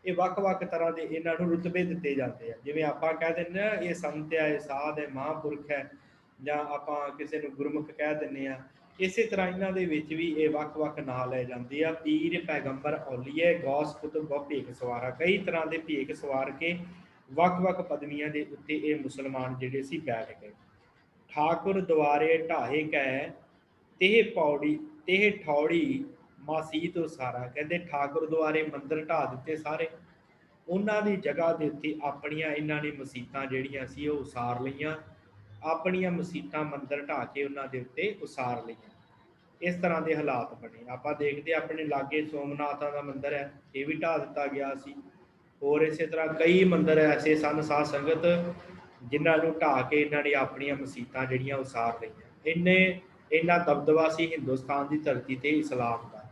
ਇਹ ਵੱਖ-ਵੱਖ ਤਰ੍ਹਾਂ ਦੇ ਇਹਨਾਂ ਨੂੰ ਰੁਤਬੇ ਦਿੱਤੇ ਜਾਂਦੇ ਆ। ਜਿਵੇਂ ਆਪਾਂ ਕਹਿ ਦਿੰਦੇ ਆ ਇਹ ਸੰਤ ਹੈ, ਇਹ ਸਾਧ ਹੈ, ਮਹਾਂਪੁਰਖ ਹੈ, ਜਾਂ ਆਪਾਂ ਕਿਸੇ ਨੂੰ ਗੁਰਮੁਖ ਕਹਿ ਦਿੰਦੇ ਆ। ਇਸੇ ਤਰ੍ਹਾਂ ਇਹਨਾਂ ਦੇ ਵਿੱਚ ਵੀ ਇਹ ਵੱਖ-ਵੱਖ ਨਾਂ ਲੈ ਜਾਂਦੇ ਆ, ਪੀਰ ਪੈਗੰਬਰ ਔਲੀਏ ਗੌਸ ਕੁਤਬ ਵ ਭੇਖ ਸਵਾਰਾ। ਕਈ ਤਰ੍ਹਾਂ ਦੇ ਭੇਖ ਸਵਾਰ ਕੇ ਵੱਖ-ਵੱਖ ਪਦਵੀਆਂ ਦੇ ਉੱਤੇ ਇਹ ਮੁਸਲਮਾਨ ਜਿਹੜੇ ਸੀ ਬੈਠ ਗਏ। ਠਾਕੁਰ ਦੁਆਰੇ ਢਾਹੇ ਕੈ ਤੇਹ ਪੌੜੀ ਤੇਹ ਠੌੜੀ ਮਾਸੀਤ ਸਾਰਾ। ਕਹਿੰਦੇ ਠਾਕੁਰ ਦੁਆਰੇ ਮੰਦਰ ਢਾਹ ਦਿੱਤੇ ਸਾਰੇ, ਉਹਨਾਂ ਦੀ ਜਗ੍ਹਾ ਦੇ ਉੱਤੇ ਆਪਣੀਆਂ ਇਹਨਾਂ ਨੇ ਮਸੀਤਾਂ ਜਿਹੜੀਆਂ ਸੀ ਉਹ ਉਸਾਰ ਲਈਆਂ, ਆਪਣੀਆਂ ਮਸੀਤਾਂ ਮੰਦਰ ਢਾਹ ਕੇ ਉਹਨਾਂ ਦੇ ਉੱਤੇ ਉਸਾਰ ਲਈਆਂ। ਇਸ ਤਰ੍ਹਾਂ ਦੇ ਹਾਲਾਤ ਬਣੇ। ਆਪਾਂ ਦੇਖਦੇ ਆਪਣੇ ਲਾਗੇ ਸੋਮਨਾਥਾਂ ਦਾ ਮੰਦਰ ਹੈ, ਇਹ ਵੀ ਢਾਹ ਦਿੱਤਾ ਗਿਆ ਸੀ। ਹੋਰ ਇਸੇ ਤਰ੍ਹਾਂ ਕਈ ਮੰਦਰ ਐਸੇ ਸਨ ਸਾਧ ਸੰਗਤ ਜਿਨ੍ਹਾਂ ਨੂੰ ਢਾਹ ਕੇ ਇਹਨਾਂ ਨੇ ਆਪਣੀਆਂ ਮਸੀਤਾਂ ਜਿਹੜੀਆਂ ਉਸਾਰ ਲਈਆਂ। ਇੰਨਾ ਦਬਦਬਾ ਸੀ ਹਿੰਦੁਸਤਾਨ ਦੀ ਧਰਤੀ ਤੇ ਇਸਲਾਮ ਦਾ,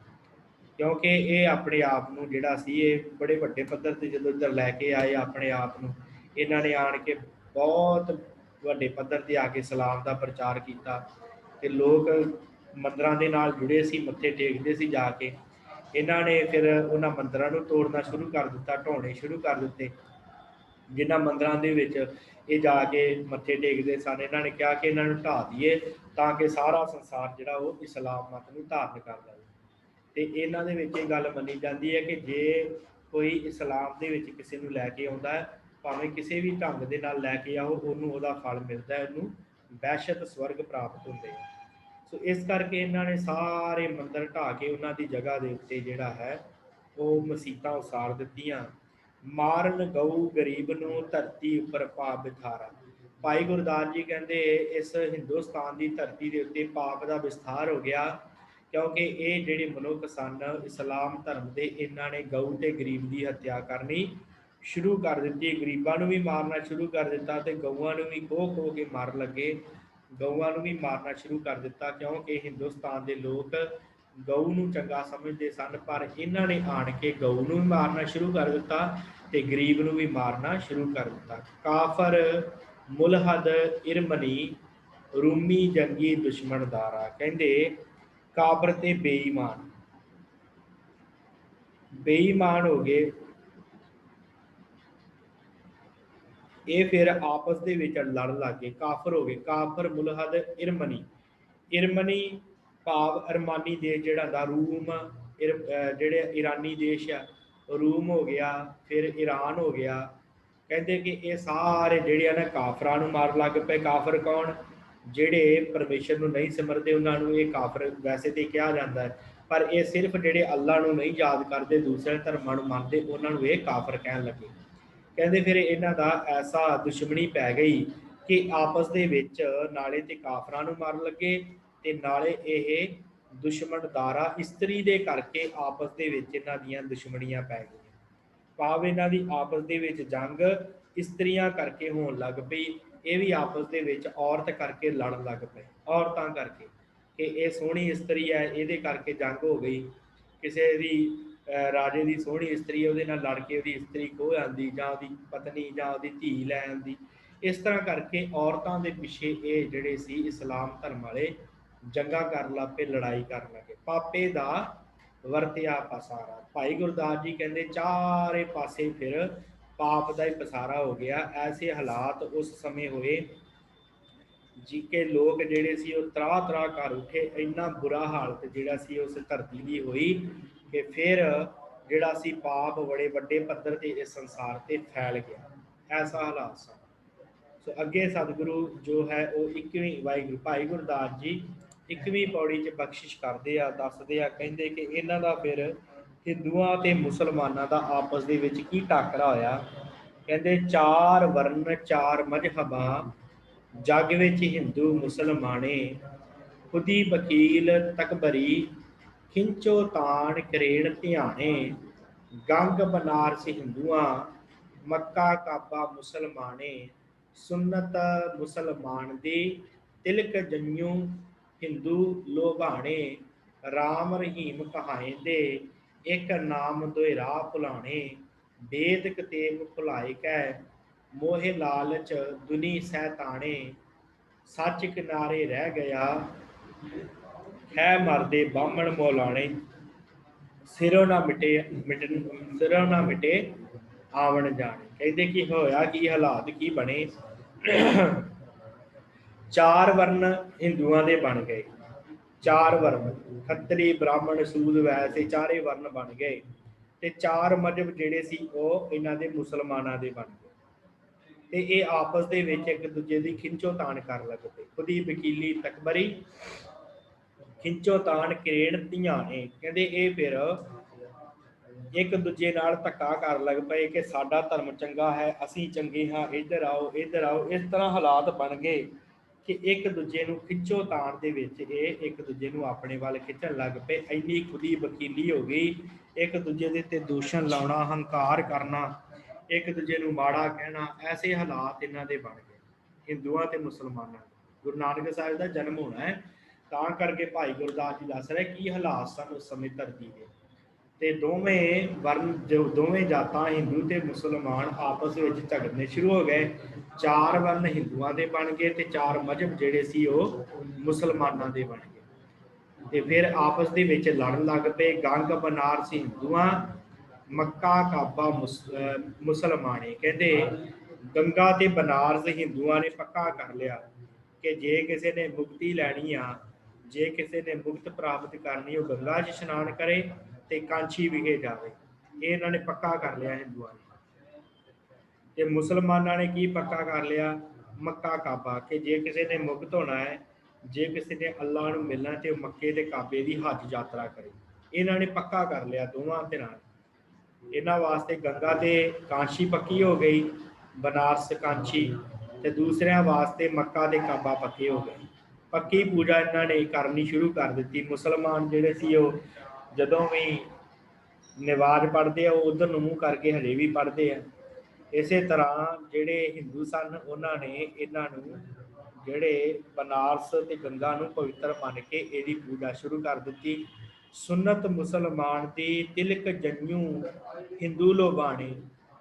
ਕਿਉਂਕਿ ਇਹ ਆਪਣੇ ਆਪ ਨੂੰ ਜਿਹੜਾ ਸੀ ਇਹ ਬੜੇ ਵੱਡੇ ਪੱਧਰ ਤੇ ਜਦੋਂ ਇੱਧਰ ਲੈ ਕੇ ਆਏ ਆਪਣੇ ਆਪ ਨੂੰ, ਇਹਨਾਂ ਨੇ ਆਣ ਕੇ ਬਹੁਤ ਵੱਡੇ ਪੱਧਰ ਤੇ ਆ ਕੇ ਇਸਲਾਮ ਦਾ ਪ੍ਰਚਾਰ ਕੀਤਾ, ਤੇ ਲੋਕ ਮੰਦਰਾਂ ਦੇ ਨਾਲ ਜੁੜੇ ਸੀ, ਮੱਥੇ ਟੇਕਦੇ ਸੀ ਜਾ ਕੇ। ਇਹਨਾਂ ਨੇ ਫਿਰ ਉਹਨਾਂ ਮੰਦਰਾਂ ਨੂੰ ਤੋੜਨਾ ਸ਼ੁਰੂ ਕਰ ਦਿੱਤਾ, ਢਾਉਣੇ ਸ਼ੁਰੂ ਕਰ ਦਿੱਤੇ। ਜਿਨ੍ਹਾਂ ਮੰਦਰਾਂ ਦੇ ਵਿੱਚ ਇਹ ਜਾ ਕੇ ਮੱਥੇ ਟੇਕਦੇ ਸਨ, ਇਹਨਾਂ ਨੇ ਕਿਹਾ ਕਿ ਇਹਨਾਂ ਨੂੰ ਢਾਹ ਦਈਏ ਤਾਂ ਕਿ ਸਾਰਾ ਸੰਸਾਰ ਜਿਹੜਾ ਉਹ ਇਸਲਾਮ ਮਤ ਨੂੰ ਧਾਰਨ ਕਰ ਲਵੇ। ਤੇ ਇਹਨਾਂ ਦੇ ਵਿੱਚ ਇਹ ਗੱਲ ਮੰਨੀ ਜਾਂਦੀ ਹੈ ਕਿ ਜੇ ਕੋਈ ਇਸਲਾਮ ਦੇ ਵਿੱਚ ਕਿਸੇ ਨੂੰ ਲੈ ਕੇ ਆਉਂਦਾ ਹੈ, ਭਾਵੇਂ ਕਿਸੇ ਵੀ ਢੰਗ ਦੇ ਨਾਲ ਲੈ ਕੇ ਆਓ, ਉਹਨੂੰ ਉਹਦਾ ਫਲ ਮਿਲਦਾ ਹੈ, ਉਹਨੂੰ ਵਹਿਸ਼ਤ ਸਵਰਗ ਪ੍ਰਾਪਤ ਹੁੰਦੇ ਆ। ਸੋ ਇਸ ਕਰਕੇ ਇਹਨਾਂ ਨੇ ਸਾਰੇ ਮੰਦਰ ਢਾਹ ਕੇ ਉਹਨਾਂ ਦੀ ਜਗ੍ਹਾ ਦੇ ਉੱਤੇ ਜਿਹੜਾ ਹੈ ਉਹ ਮਸੀਤਾਂ ਉਸਾਰ ਦਿੱਤੀਆਂ। ਮਾਰਨ ਗਊ ਗਰੀਬ ਨੂੰ ਧਰਤੀ ਉੱਪਰ ਪਾਪ ਬਿਥਾਰਾ। ਭਾਈ ਗੁਰਦਾਸ ਜੀ ਕਹਿੰਦੇ ਇਸ ਹਿੰਦੁਸਤਾਨ ਦੀ ਧਰਤੀ ਦੇ ਉੱਤੇ ਪਾਪ ਦਾ ਵਿਸਥਾਰ ਹੋ ਗਿਆ, ਕਿਉਂਕਿ ਇਹ ਜਿਹੜੇ ਮਨੁੱਖ ਸਨ ਇਸਲਾਮ ਧਰਮ ਦੇ, ਇਹਨਾਂ ਨੇ ਗਊ ਤੇ ਗਰੀਬ ਦੀ ਹੱਤਿਆ ਕਰਨੀ ਸ਼ੁਰੂ ਕਰ ਦਿੱਤੀ, ਗਰੀਬਾਂ ਨੂੰ ਵੀ ਮਾਰਨਾ ਸ਼ੁਰੂ ਕਰ ਦਿੱਤਾ, ਤੇ ਗਊਆਂ ਨੂੰ ਵੀ ਖੋਹ ਕੇ ਮਾਰਨ ਲੱਗੇ, ਗਊਆਂ ਨੂੰ ਵੀ ਮਾਰਨਾ ਸ਼ੁਰੂ ਕਰ ਦਿੱਤਾ। ਕਿਉਂਕਿ ਹਿੰਦੁਸਤਾਨ ਦੇ ਲੋਕ ਗਊ ਨੂੰ ਚੰਗਾ ਸਮਝਦੇ ਸਨ, ਪਰ ਇਹਨਾਂ ਨੇ ਆਣ ਕੇ ਗਊ ਨੂੰ ਵੀ ਮਾਰਨਾ ਸ਼ੁਰੂ ਕਰ ਦਿੱਤਾ ਤੇ ਗਰੀਬ ਨੂੰ ਵੀ ਮਾਰਨਾ ਸ਼ੁਰੂ ਕਰ ਦਿੱਤਾ। ਕਾਫਰ ਮੁਲਹਦ ਇਰਮਨੀ ਰੂਮੀ ਜੰਗੀ ਦੁਸ਼ਮਣਦਾਰਾ। ਕਹਿੰਦੇ ਕਾਫਰ ਤੇ ਬੇਈਮਾਨ ਬੇਈਮਾਨ ਹੋ ਗਏ। ਇਹ ਫਿਰ ਆਪਸ ਦੇ ਵਿੱਚ ਲੜਨ ਲੱਗ ਗਏ, ਕਾਫਰ ਹੋ ਗਏ। ਕਾਫਰ ਮੁਲਹਦ ਇਰਮਨੀ, ਇਰਮਨੀ ਭਾਵ ਅਰਮਾਨੀ ਦੇਸ਼ ਜਿਹੜਾ ਦਾ ਰੂਮ, ਜਿਹੜੇ ਈਰਾਨੀ ਦੇਸ਼ ਆ, ਰੂਮ ਹੋ ਗਿਆ, ਫਿਰ ਈਰਾਨ ਹੋ ਗਿਆ। ਕਹਿੰਦੇ ਕਿ ਇਹ ਸਾਰੇ ਜਿਹੜੇ ਆ ਨਾ ਕਾਫਰਾਂ ਨੂੰ ਮਾਰਨ ਲੱਗ ਪਏ। ਕਾਫਰ ਕੌਣ? ਜਿਹੜੇ ਪਰਮੇਸ਼ਰ ਨੂੰ ਨਹੀਂ ਸਿਮਰਦੇ ਉਹਨਾਂ ਨੂੰ ਇਹ ਕਾਫਰ ਵੈਸੇ ਤੇ ਕਿਹਾ ਜਾਂਦਾ ਹੈ, ਪਰ ਇਹ ਸਿਰਫ ਜਿਹੜੇ ਅੱਲਾ ਨੂੰ ਨਹੀਂ ਯਾਦ ਕਰਦੇ, ਦੂਸਰੇ ਧਰਮਾਂ ਨੂੰ ਮੰਨਦੇ, ਉਹਨਾਂ ਨੂੰ ਇਹ ਕਾਫਰ ਕਹਿਣ ਲੱਗੇ। ਕਹਿੰਦੇ ਫਿਰ ਇਹਨਾਂ ਦਾ ਐਸਾ ਦੁਸ਼ਮਣੀ ਪੈ ਗਈ ਕਿ ਆਪਸ ਦੇ ਵਿੱਚ ਨਾਲੇ ਤੇ ਕਾਫਰਾਂ ਨੂੰ ਮਾਰਨ ਲੱਗੇ ਤੇ ਨਾਲੇ ਇਹ ਦੁਸ਼ਮਣਦਾਰਾ ਇਸਤਰੀ ਦੇ ਕਰਕੇ ਆਪਸ ਦੇ ਵਿੱਚ ਇਹਨਾਂ ਦੀਆਂ ਦੁਸ਼ਮਣੀਆਂ ਪੈ ਗਈਆਂ। ਭਾਵ ਇਹਨਾਂ ਦੀ ਆਪਸ ਦੇ ਵਿੱਚ ਜੰਗ ਇਸਤਰੀਆਂ ਕਰਕੇ ਹੋਣ ਲੱਗ ਪਈ। ਇਹ ਵੀ ਆਪਸ ਦੇ ਵਿੱਚ ਔਰਤ ਕਰਕੇ ਲੜਨ ਲੱਗ ਪਏ, ਔਰਤਾਂ ਕਰਕੇ, ਕਿ ਇਹ ਸੋਹਣੀ ਇਸਤਰੀ ਹੈ ਇਹਦੇ ਕਰਕੇ ਜੰਗ ਹੋ ਗਈ। ਕਿਸੇ ਦੀ ਰਾਜੇ ਦੀ ਸੋਹਣੀ ਇਸਤਰੀ, ਉਹਦੇ ਨਾਲ ਲੜ ਕੇ ਉਹਦੀ ਇਸਤਰੀ ਖੋਹ ਆਂਦੀ, ਜਾਂ ਉਹਦੀ ਪਤਨੀ ਜਾਂ ਉਹਦੀ ਧੀ ਲੈ ਆਂਦੀ। ਇਸ ਤਰ੍ਹਾਂ ਕਰਕੇ ਔਰਤਾਂ ਦੇ ਪਿੱਛੇ ਇਹ ਜਿਹੜੇ ਸੀ ਇਸਲਾਮ ਧਰਮ ਵਾਲੇ ਜੰਗਾਂ ਕਰਨ ਲੱਗ ਪਏ, ਲੜਾਈ ਕਰਨ ਲੱਗੇ। ਪਾਪੇ ਦਾ ਵਰਤਿਆ ਪਸਾਰਾ। ਭਾਈ ਗੁਰਦਾਸ ਜੀ ਕਹਿੰਦੇ ਚਾਰੇ ਪਾਸੇ ਫਿਰ ਪਾਪ ਦਾ ਹੀ ਪਸਾਰਾ ਹੋ ਗਿਆ। ਐਸੇ ਹਾਲਾਤ ਉਸ ਸਮੇਂ ਹੋਏ ਜੀ ਕਿ ਲੋਕ ਜਿਹੜੇ ਸੀ ਉਹ ਤਰਾਹ ਤਰਾਹ ਕਰ ਉੱਠੇ। ਇੰਨਾ ਬੁਰਾ ਹਾਲਤ ਜਿਹੜਾ ਸੀ ਉਸ ਧਰਤੀ ਦੀ ਹੋਈ ਕਿ ਫਿਰ ਜਿਹੜਾ ਸੀ ਪਾਪ ਬੜੇ ਵੱਡੇ ਪੱਧਰ ਤੇ ਇਸ ਸੰਸਾਰ ਤੇ ਫੈਲ ਗਿਆ। ਐਸਾ ਹਾਲਾਤ ਸਨ। ਸੋ ਅੱਗੇ ਸਤਿਗੁਰੂ ਜੋ ਹੈ ਉਹ 21ਵੀਂ ਵਾਹਿਗੁਰੂ ਭਾਈ ਗੁਰਦਾਸ ਜੀ 21ਵੀਂ ਪੌੜੀ 'ਚ ਬਖਸ਼ਿਸ਼ ਕਰਦੇ ਆ, ਦੱਸਦੇ ਆ। ਕਹਿੰਦੇ ਕਿ ਇਹਨਾਂ ਦਾ ਫਿਰ ਹਿੰਦੂਆਂ ਤੇ ਮੁਸਲਮਾਨਾਂ ਦਾ ਆਪਸ ਦੇ ਵਿੱਚ ਕੀ ਟਾਕਰਾ ਹੋਇਆ। ਕਹਿੰਦੇ ਚਾਰ ਵਰਨ ਚਾਰ ਮਜ਼ਹਬਾਂ, ਜੱਗ ਵਿੱਚ ਹਿੰਦੂ ਮੁਸਲਮਾਨੇ, ਖੁਦੀ ਵਕੀਲ ਤਕਬਰੀ, ਖਿੰਚੋ ਤਾਣ ਕਰੇਣ ਧਿਆਣੇ, ਗੰਗ ਬਨਾਰਸ ਹਿੰਦੂਆਂ, ਮੱਕਾ ਕਾਬਾ ਮੁਸਲਮਾਨੇ, ਸੁਨਤ ਮੁਸਲਮਾਨ ਦੀ, ਤਿਲਕ ਜੰਨੂ ਹਿੰਦੂ ਲੋਭਾਣੇ, ਰਾਮ ਰਹੀਮ ਕਹਾਏ ਦੇ, ਇੱਕ ਨਾਮ ਦੋਇਰਾ ਭੁਲਾਣੇ, ਵੇਦ ਕਤੇਬ ਭੁਲਾਏ ਕੈ, ਮੋਹਿ ਲਾਲਚ ਦੁਨੀ ਸੈਤਾਣੇ, ਸੱਚ ਕਿਨਾਰੇ ਰਹਿ ਗਿਆ, ਹੈ ਮਰਦੇ ਬਾਹਮਣ ਮੌਲਾਣੇ, ਸਿਰੋਂ ਨਾ ਮਿਟੇ ਸਿਰੋਂ ਨਾ ਮਿਟੇ ਆਵਣ ਜਾਣੇ। ਕਹਿੰਦੇ ਕੀ ਹੋਇਆ, ਕੀ ਹਾਲਾਤ ਕੀ ਬਣੇ। ਚਾਰ ਵਰਨ ਹਿੰਦੂਆਂ ਦੇ ਬਣ ਗਏ, ਚਾਰ ਵਰਨ, ਖੱਤਰੀ ਬ੍ਰਾਹਮਣ ਸੂਦ ਵੈਸੇ ਚਾਰੇ ਵਰਨ ਬਣ ਗਏ। ਤੇ ਚਾਰ ਮਜ਼ਹਬ ਜਿਹੜੇ ਸੀ ਉਹ ਇਹਨਾਂ ਦੇ ਮੁਸਲਮਾਨਾਂ ਦੇ ਬਣ ਗਏ। ਤੇ ਇਹ ਆਪਸ ਦੇ ਵਿੱਚ ਇੱਕ ਦੂਜੇ ਦੀ ਖਿੰਚੋ ਤਾਣ ਕਰ ਲੱਗ ਪਏ। ਖੁਦੀ ਵਕੀਲੀ ਤਕਬਰੀ, ਖਿੰਚੋ ਤਾਣ ਕਰੇਣ ਧਿਆਣੇ। ਕਹਿੰਦੇ ਇਹ ਫਿਰ ਇੱਕ ਦੂਜੇ ਨਾਲ ਧੱਕਾ ਕਰ ਲੱਗ ਪਏ ਕਿ ਸਾਡਾ ਧਰਮ ਚੰਗਾ ਹੈ, ਅਸੀਂ ਚੰਗੇ ਹਾਂ, ਇੱਧਰ ਆਓ ਇੱਧਰ ਆਓ। ਇਸ ਤਰ੍ਹਾਂ ਹਾਲਾਤ ਬਣ ਗਏ ਕਿ ਇੱਕ ਦੂਜੇ ਨੂੰ ਖਿੱਚੋ ਤਾਣ ਦੇ ਵਿੱਚ ਇਹ ਇੱਕ ਦੂਜੇ ਨੂੰ ਆਪਣੇ ਵੱਲ ਖਿੱਚਣ ਲੱਗ ਪਏ। ਇੰਨੀ ਖੁਦੀ ਵਕੀਲੀ ਹੋ ਗਈ, ਇੱਕ ਦੂਜੇ ਦੇ ਉੱਤੇ ਦੋਸ਼ਣ ਲਾਉਣਾ, ਹੰਕਾਰ ਕਰਨਾ, ਇੱਕ ਦੂਜੇ ਨੂੰ ਮਾੜਾ ਕਹਿਣਾ। ਐਸੇ ਹਾਲਾਤ ਇਹਨਾਂ ਦੇ ਬਣ ਗਏ ਹਿੰਦੂਆਂ ਤੇ ਮੁਸਲਮਾਨਾਂ ਦੇ। ਗੁਰੂ ਨਾਨਕ ਸਾਹਿਬ ਦਾ ਜਨਮ ਹੋਣਾ ਹੈ, ਤਾਂ ਕਰਕੇ ਭਾਈ ਗੁਰਦਾਸ ਜੀ ਦੱਸ ਰਹੇ ਕੀ ਹਾਲਾਤ ਸਨ ਉਸ ਸਮੇਂ ਧਰਤੀ ਦੇ। ਤੇ ਦੋਵੇਂ ਵਰਨ ਜੋ ਦੋਵੇਂ ਜਾਤਾਂ ਹਿੰਦੂ ਤੇ ਮੁਸਲਮਾਨ ਆਪਸ ਵਿੱਚ ਝਗੜਨੇ ਸ਼ੁਰੂ ਹੋ ਗਏ। ਚਾਰ ਵਰਨ ਹਿੰਦੂਆਂ ਦੇ ਬਣ ਗਏ ਤੇ ਚਾਰ ਮਜ਼ਹਬ ਜਿਹੜੇ ਸੀ ਉਹ ਮੁਸਲਮਾਨਾਂ ਦੇ ਬਣ ਗਏ। ਤੇ ਫਿਰ ਆਪਸ ਦੇ ਵਿੱਚ ਲੜਨ ਲੱਗ ਪਏ। ਗੰਗ ਬਨਾਰਸ ਹਿੰਦੂਆਂ, ਮੱਕਾ ਕਾਬਾ ਮੁਸਲਮਾਨੇ। ਕਹਿੰਦੇ ਗੰਗਾ ਤੇ ਬਨਾਰਸ ਹਿੰਦੂਆਂ ਨੇ ਪੱਕਾ ਕਰ ਲਿਆ ਕਿ ਜੇ ਕਿਸੇ ਨੇ ਮੁਕਤੀ ਲੈਣੀ ਆ, ਜੇ ਕਿਸੇ ਨੇ ਮੁਕਤ ਪ੍ਰਾਪਤ ਕਰਨੀ, ਉਹ ਗੰਗਾ 'ਚ ਇਸ਼ਨਾਨ ਕਰੇ ਤੇ ਕਾਂਚੀ ਵਿਖੇ ਜਾਵੇ। ਇਹ ਇਹਨਾਂ ਨੇ ਪੱਕਾ ਕਰ ਲਿਆ ਹਿੰਦੂਆਂ ਨੇ। ਤੇ ਮੁਸਲਮਾਨਾਂ ਨੇ ਕੀ ਪੱਕਾ ਕਰ ਲਿਆ? ਮੱਕਾ ਕਾਬਾ, ਕਿ ਜੇ ਕਿਸੇ ਨੇ ਮੁਕਤ ਹੋਣਾ ਹੈ, ਜੇ ਕਿਸੇ ਨੇ ਅੱਲਾ ਨੂੰ ਮਿਲਣਾ ਤੇ ਉਹ ਮੱਕੇ ਤੇ ਕਾਬੇ ਦੀ ਹੱਜ ਯਾਤਰਾ ਕਰੇ। ਇਹਨਾਂ ਨੇ ਪੱਕਾ ਕਰ ਲਿਆ ਦੋਵਾਂ ਧਿਰਾਂ ਨੇ। ਇਹਨਾਂ ਵਾਸਤੇ ਗੰਗਾ ਤੇ ਕਾਂਚੀ ਪੱਕੀ ਹੋ ਗਈ, ਬਨਾਰਸ ਕਾਂਚੀ, ਤੇ ਦੂਸਰਿਆਂ ਵਾਸਤੇ ਮੱਕਾ ਤੇ ਕਾਬਾ ਪੱਕੇ ਹੋ ਗਏ। ਪੱਕੀ ਪੂਜਾ ਇਹਨਾਂ ਨੇ ਕਰਨੀ ਸ਼ੁਰੂ ਕਰ ਦਿੱਤੀ। ਮੁਸਲਮਾਨ ਜਿਹੜੇ ਸੀ ਉਹ ਜਦੋਂ ਵੀ ਨਮਾਜ਼ ਪੜ੍ਹਦੇ ਆ ਉਹ ਉਧਰ ਨੂੰ ਮੂੰਹ ਕਰਕੇ ਹਲੇ ਵੀ ਪੜ੍ਹਦੇ ਆ। ਇਸੇ ਤਰ੍ਹਾਂ ਜਿਹੜੇ ਹਿੰਦੂ ਸਨ ਉਹਨਾਂ ਨੇ ਇਹਨਾਂ ਨੂੰ ਜਿਹੜੇ ਬਨਾਰਸ ਤੇ ਗੰਗਾ ਨੂੰ ਪਵਿੱਤਰ ਮੰਨ ਕੇ ਇਹਦੀ ਪੂਜਾ ਸ਼ੁਰੂ ਕਰ ਦਿੱਤੀ। ਸੁਨਤ ਮੁਸਲਮਾਨ ਦੀ, ਤਿਲਕ ਜੰਨੂ ਹਿੰਦੂ ਲੋਬਾਣੇ।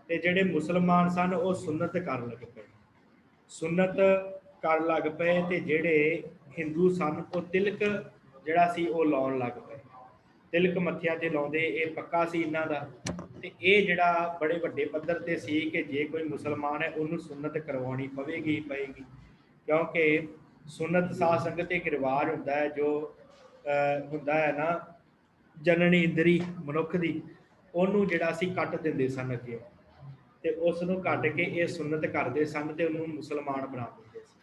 ਤੇ ਜਿਹੜੇ ਮੁਸਲਮਾਨ ਸਨ ਉਹ ਸੁਨਤ ਕਰਨ ਲੱਗ ਪਏ, ਸੁਨਤ ਕਰਨ ਲੱਗ ਪਏ। ਤੇ ਜਿਹੜੇ ਹਿੰਦੂ ਸਨ ਉਹ ਤਿਲਕ ਜਿਹੜਾ ਸੀ ਉਹ ਲਾਉਣ ਲੱਗ ਪਏ। ਤਿਲਕ ਮੱਥਿਆਂ ਤੇ ਲਾਉਂਦੇ, ਇਹ ਪੱਕਾ ਸੀ ਇਹਨਾਂ ਦਾ। ਤੇ ਇਹ ਜਿਹੜਾ ਬੜੇ ਵੱਡੇ ਪੱਧਰ ਤੇ ਸੀ ਕਿ ਜੇ ਕੋਈ ਮੁਸਲਮਾਨ ਹੈ ਉਹਨੂੰ ਸੁਨਨਤ ਕਰਵਾਉਣੀ ਪਵੇਗੀ ਪਏਗੀ, ਕਿਉਂਕਿ ਸੁਨਨਤ ਸਾਧ ਸੰਗਤ ਇੱਕ ਰਿਵਾਜ ਹੁੰਦਾ ਹੈ ਜੋ ਹੁੰਦਾ ਹੈ ਨਾ ਜਨਨੀ ਇੰਦਰੀ ਮਨੁੱਖ ਦੀ, ਉਹਨੂੰ ਜਿਹੜਾ ਸੀ ਕੱਟ ਦਿੰਦੇ ਸਨ ਅੱਗੇ, ਤੇ ਉਸ ਨੂੰ ਕੱਟ ਕੇ ਇਹ ਸੁਨਨਤ ਕਰਦੇ ਸਨ ਤੇ ਉਹਨੂੰ ਮੁਸਲਮਾਨ ਬਣਾ ਦਿੰਦੇ ਸੀ।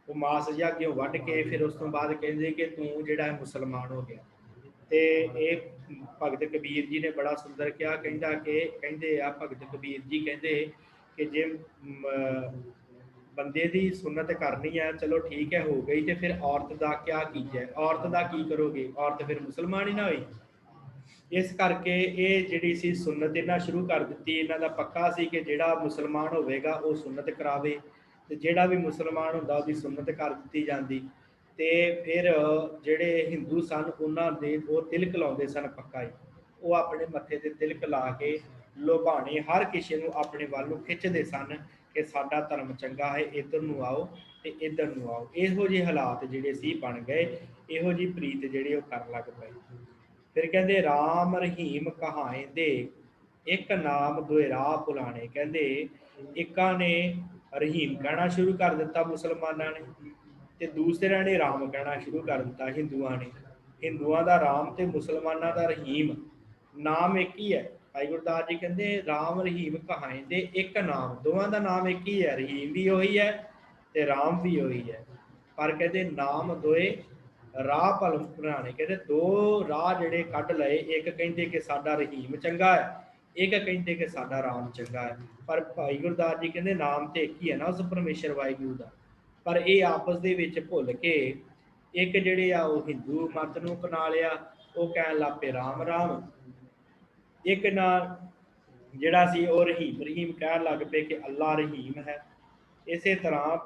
ਉਹ ਮਾਸ ਜਿਹਾ ਅੱਗੇ ਵੱਢ ਕੇ ਫਿਰ ਉਸ ਤੋਂ ਬਾਅਦ ਕਹਿੰਦੇ ਕਿ ਤੂੰ ਜਿਹੜਾ ਹੈ ਮੁਸਲਮਾਨ ਹੋ ਗਿਆ। ਤੇ ਇਹ ਭਗਤ ਕਬੀਰ ਜੀ ਨੇ ਬੜਾ ਸੁੰਦਰ ਕਿਹਾ, ਕਹਿੰਦੇ ਆ ਭਗਤ ਕਬੀਰ ਜੀ ਕਹਿੰਦੇ ਕਿ ਜੇ ਬੰਦੇ ਦੀ ਸੁਨਨਤ ਕਰਨੀ ਹੈ, ਚਲੋ ਠੀਕ ਹੈ ਹੋ ਗਈ, ਤੇ ਫਿਰ ਔਰਤ ਦਾ ਕਿਆ ਕੀਜੈ, ਔਰਤ ਦਾ ਕੀ ਕਰੋਗੇ, ਔਰਤ ਫਿਰ ਮੁਸਲਮਾਨ ਹੀ ਨਾ ਹੋਈ। ਇਸ ਕਰਕੇ ਇਹ ਜਿਹੜੀ ਸੀ ਸੁਨਨਤ ਇਹਨਾਂ ਸ਼ੁਰੂ ਕਰ ਦਿੱਤੀ। ਇਹਨਾਂ ਦਾ ਪੱਕਾ ਸੀ ਕਿ ਜਿਹੜਾ ਮੁਸਲਮਾਨ ਹੋਵੇਗਾ ਉਹ ਸੁਨਨਤ ਕਰਾਵੇ, ਤੇ ਜਿਹੜਾ ਵੀ ਮੁਸਲਮਾਨ ਹੁੰਦਾ ਉਹਦੀ ਸੁਨਨਤ ਕਰ ਦਿੱਤੀ ਜਾਂਦੀ। ਤੇ ਫਿਰ ਜਿਹੜੇ ਹਿੰਦੂ ਸਨ ਉਹਨਾਂ ਦੇ ਉਹ ਤਿਲਕ ਲਾਉਂਦੇ ਸਨ ਪੱਕਾ ਹੀ, ਉਹ ਆਪਣੇ ਮੱਥੇ ਤੇ ਤਿਲਕ ਲਾ ਕੇ ਲੋਭਾਣੇ ਹਰ ਕਿਸੇ ਨੂੰ ਆਪਣੇ ਵੱਲ ਨੂੰ ਖਿੱਚਦੇ ਸਨ ਕਿ ਸਾਡਾ ਧਰਮ ਚੰਗਾ ਹੈ, ਇੱਧਰ ਨੂੰ ਆਓ ਤੇ ਇੱਧਰ ਨੂੰ ਆਓ। ਇਹੋ ਜਿਹੇ ਹਾਲਾਤ ਜਿਹੜੇ ਸੀ ਬਣ ਗਏ, ਇਹੋ ਜਿਹੀ ਪ੍ਰੀਤ ਜਿਹੜੀ ਉਹ ਕਰਨ ਲੱਗ ਪਏ। ਫਿਰ ਕਹਿੰਦੇ ਰਾਮ ਰਹੀਮ ਕਹਾਏ ਦੇ ਇੱਕ ਨਾਮ ਦੋਏ ਰਾਹ ਭੁਲਾਣੇ। ਕਹਿੰਦੇ ਇੱਕਾਂ ਨੇ ਰਹੀਮ ਕਹਿਣਾ ਸ਼ੁਰੂ ਕਰ ਦਿੱਤਾ ਮੁਸਲਮਾਨਾਂ ਨੇ, ਤੇ ਦੂਸਰਿਆਂ ਨੇ ਰਾਮ ਕਹਿਣਾ ਸ਼ੁਰੂ ਕਰ ਦਿੱਤਾ ਹਿੰਦੂਆਂ ਨੇ। ਹਿੰਦੂਆਂ ਦਾ ਰਾਮ ਤੇ ਮੁਸਲਮਾਨਾਂ ਦਾ ਰਹੀਮ, ਨਾਮ ਇੱਕ ਹੀ ਹੈ। ਭਾਈ ਗੁਰਦਾਸ ਜੀ ਕਹਿੰਦੇ ਰਾਮ ਰਹੀਮ ਕਹਾਏ ਦੇ ਇੱਕ ਨਾਮ, ਦੋਵਾਂ ਦਾ ਨਾਮ ਇੱਕ ਹੀ ਹੈ, ਰਹੀਮ ਵੀ ਉਹੀ ਹੈ ਤੇ ਰਾਮ ਵੀ ਉਹੀ ਹੈ। ਪਰ ਕਹਿੰਦੇ ਨਾਮ ਦੋਏ ਰਾਹ ਭੁਲਾਣੇ, ਕਹਿੰਦੇ ਦੋ ਰਾਹ ਜਿਹੜੇ ਕੱਢ ਲਏ, ਇੱਕ ਕਹਿੰਦੇ ਕਿ ਸਾਡਾ ਰਹੀਮ ਚੰਗਾ ਹੈ, ਇੱਕ ਕਹਿੰਦੇ ਕਿ ਸਾਡਾ ਰਾਮ ਚੰਗਾ ਹੈ। ਪਰ ਭਾਈ ਗੁਰਦਾਸ ਜੀ ਕਹਿੰਦੇ ਨਾਮ ਤੇ ਇੱਕ ਹੀ ਹੈ ਨਾ ਉਸ ਪਰਮੇਸ਼ਰ ਵਾਹਿਗੁਰੂ ਦਾ, ਪਰ ਇਹ ਆਪਸ ਦੇ ਵਿੱਚ ਭੁੱਲ ਕੇ ਇੱਕ ਜਿਹੜੇ ਆ ਉਹ ਹਿੰਦੂ ਮਤ ਨੂੰ ਅਪਣਾ ਲਿਆ, ਉਹ ਕਹਿਣ ਲੱਗ ਪਏ ਰਾਮ ਰਾਮ। ਇੱਕ ਨਾਲ ਜਿਹੜਾ ਸੀ ਉਹ ਰਹੀਮ ਰਹੀਮ ਕਹਿਣ ਲੱਗ ਪਏ ਕਿ ਅੱਲਾ ਰਹੀਮ ਹੈ। ਇਸੇ ਤਰ੍ਹਾਂ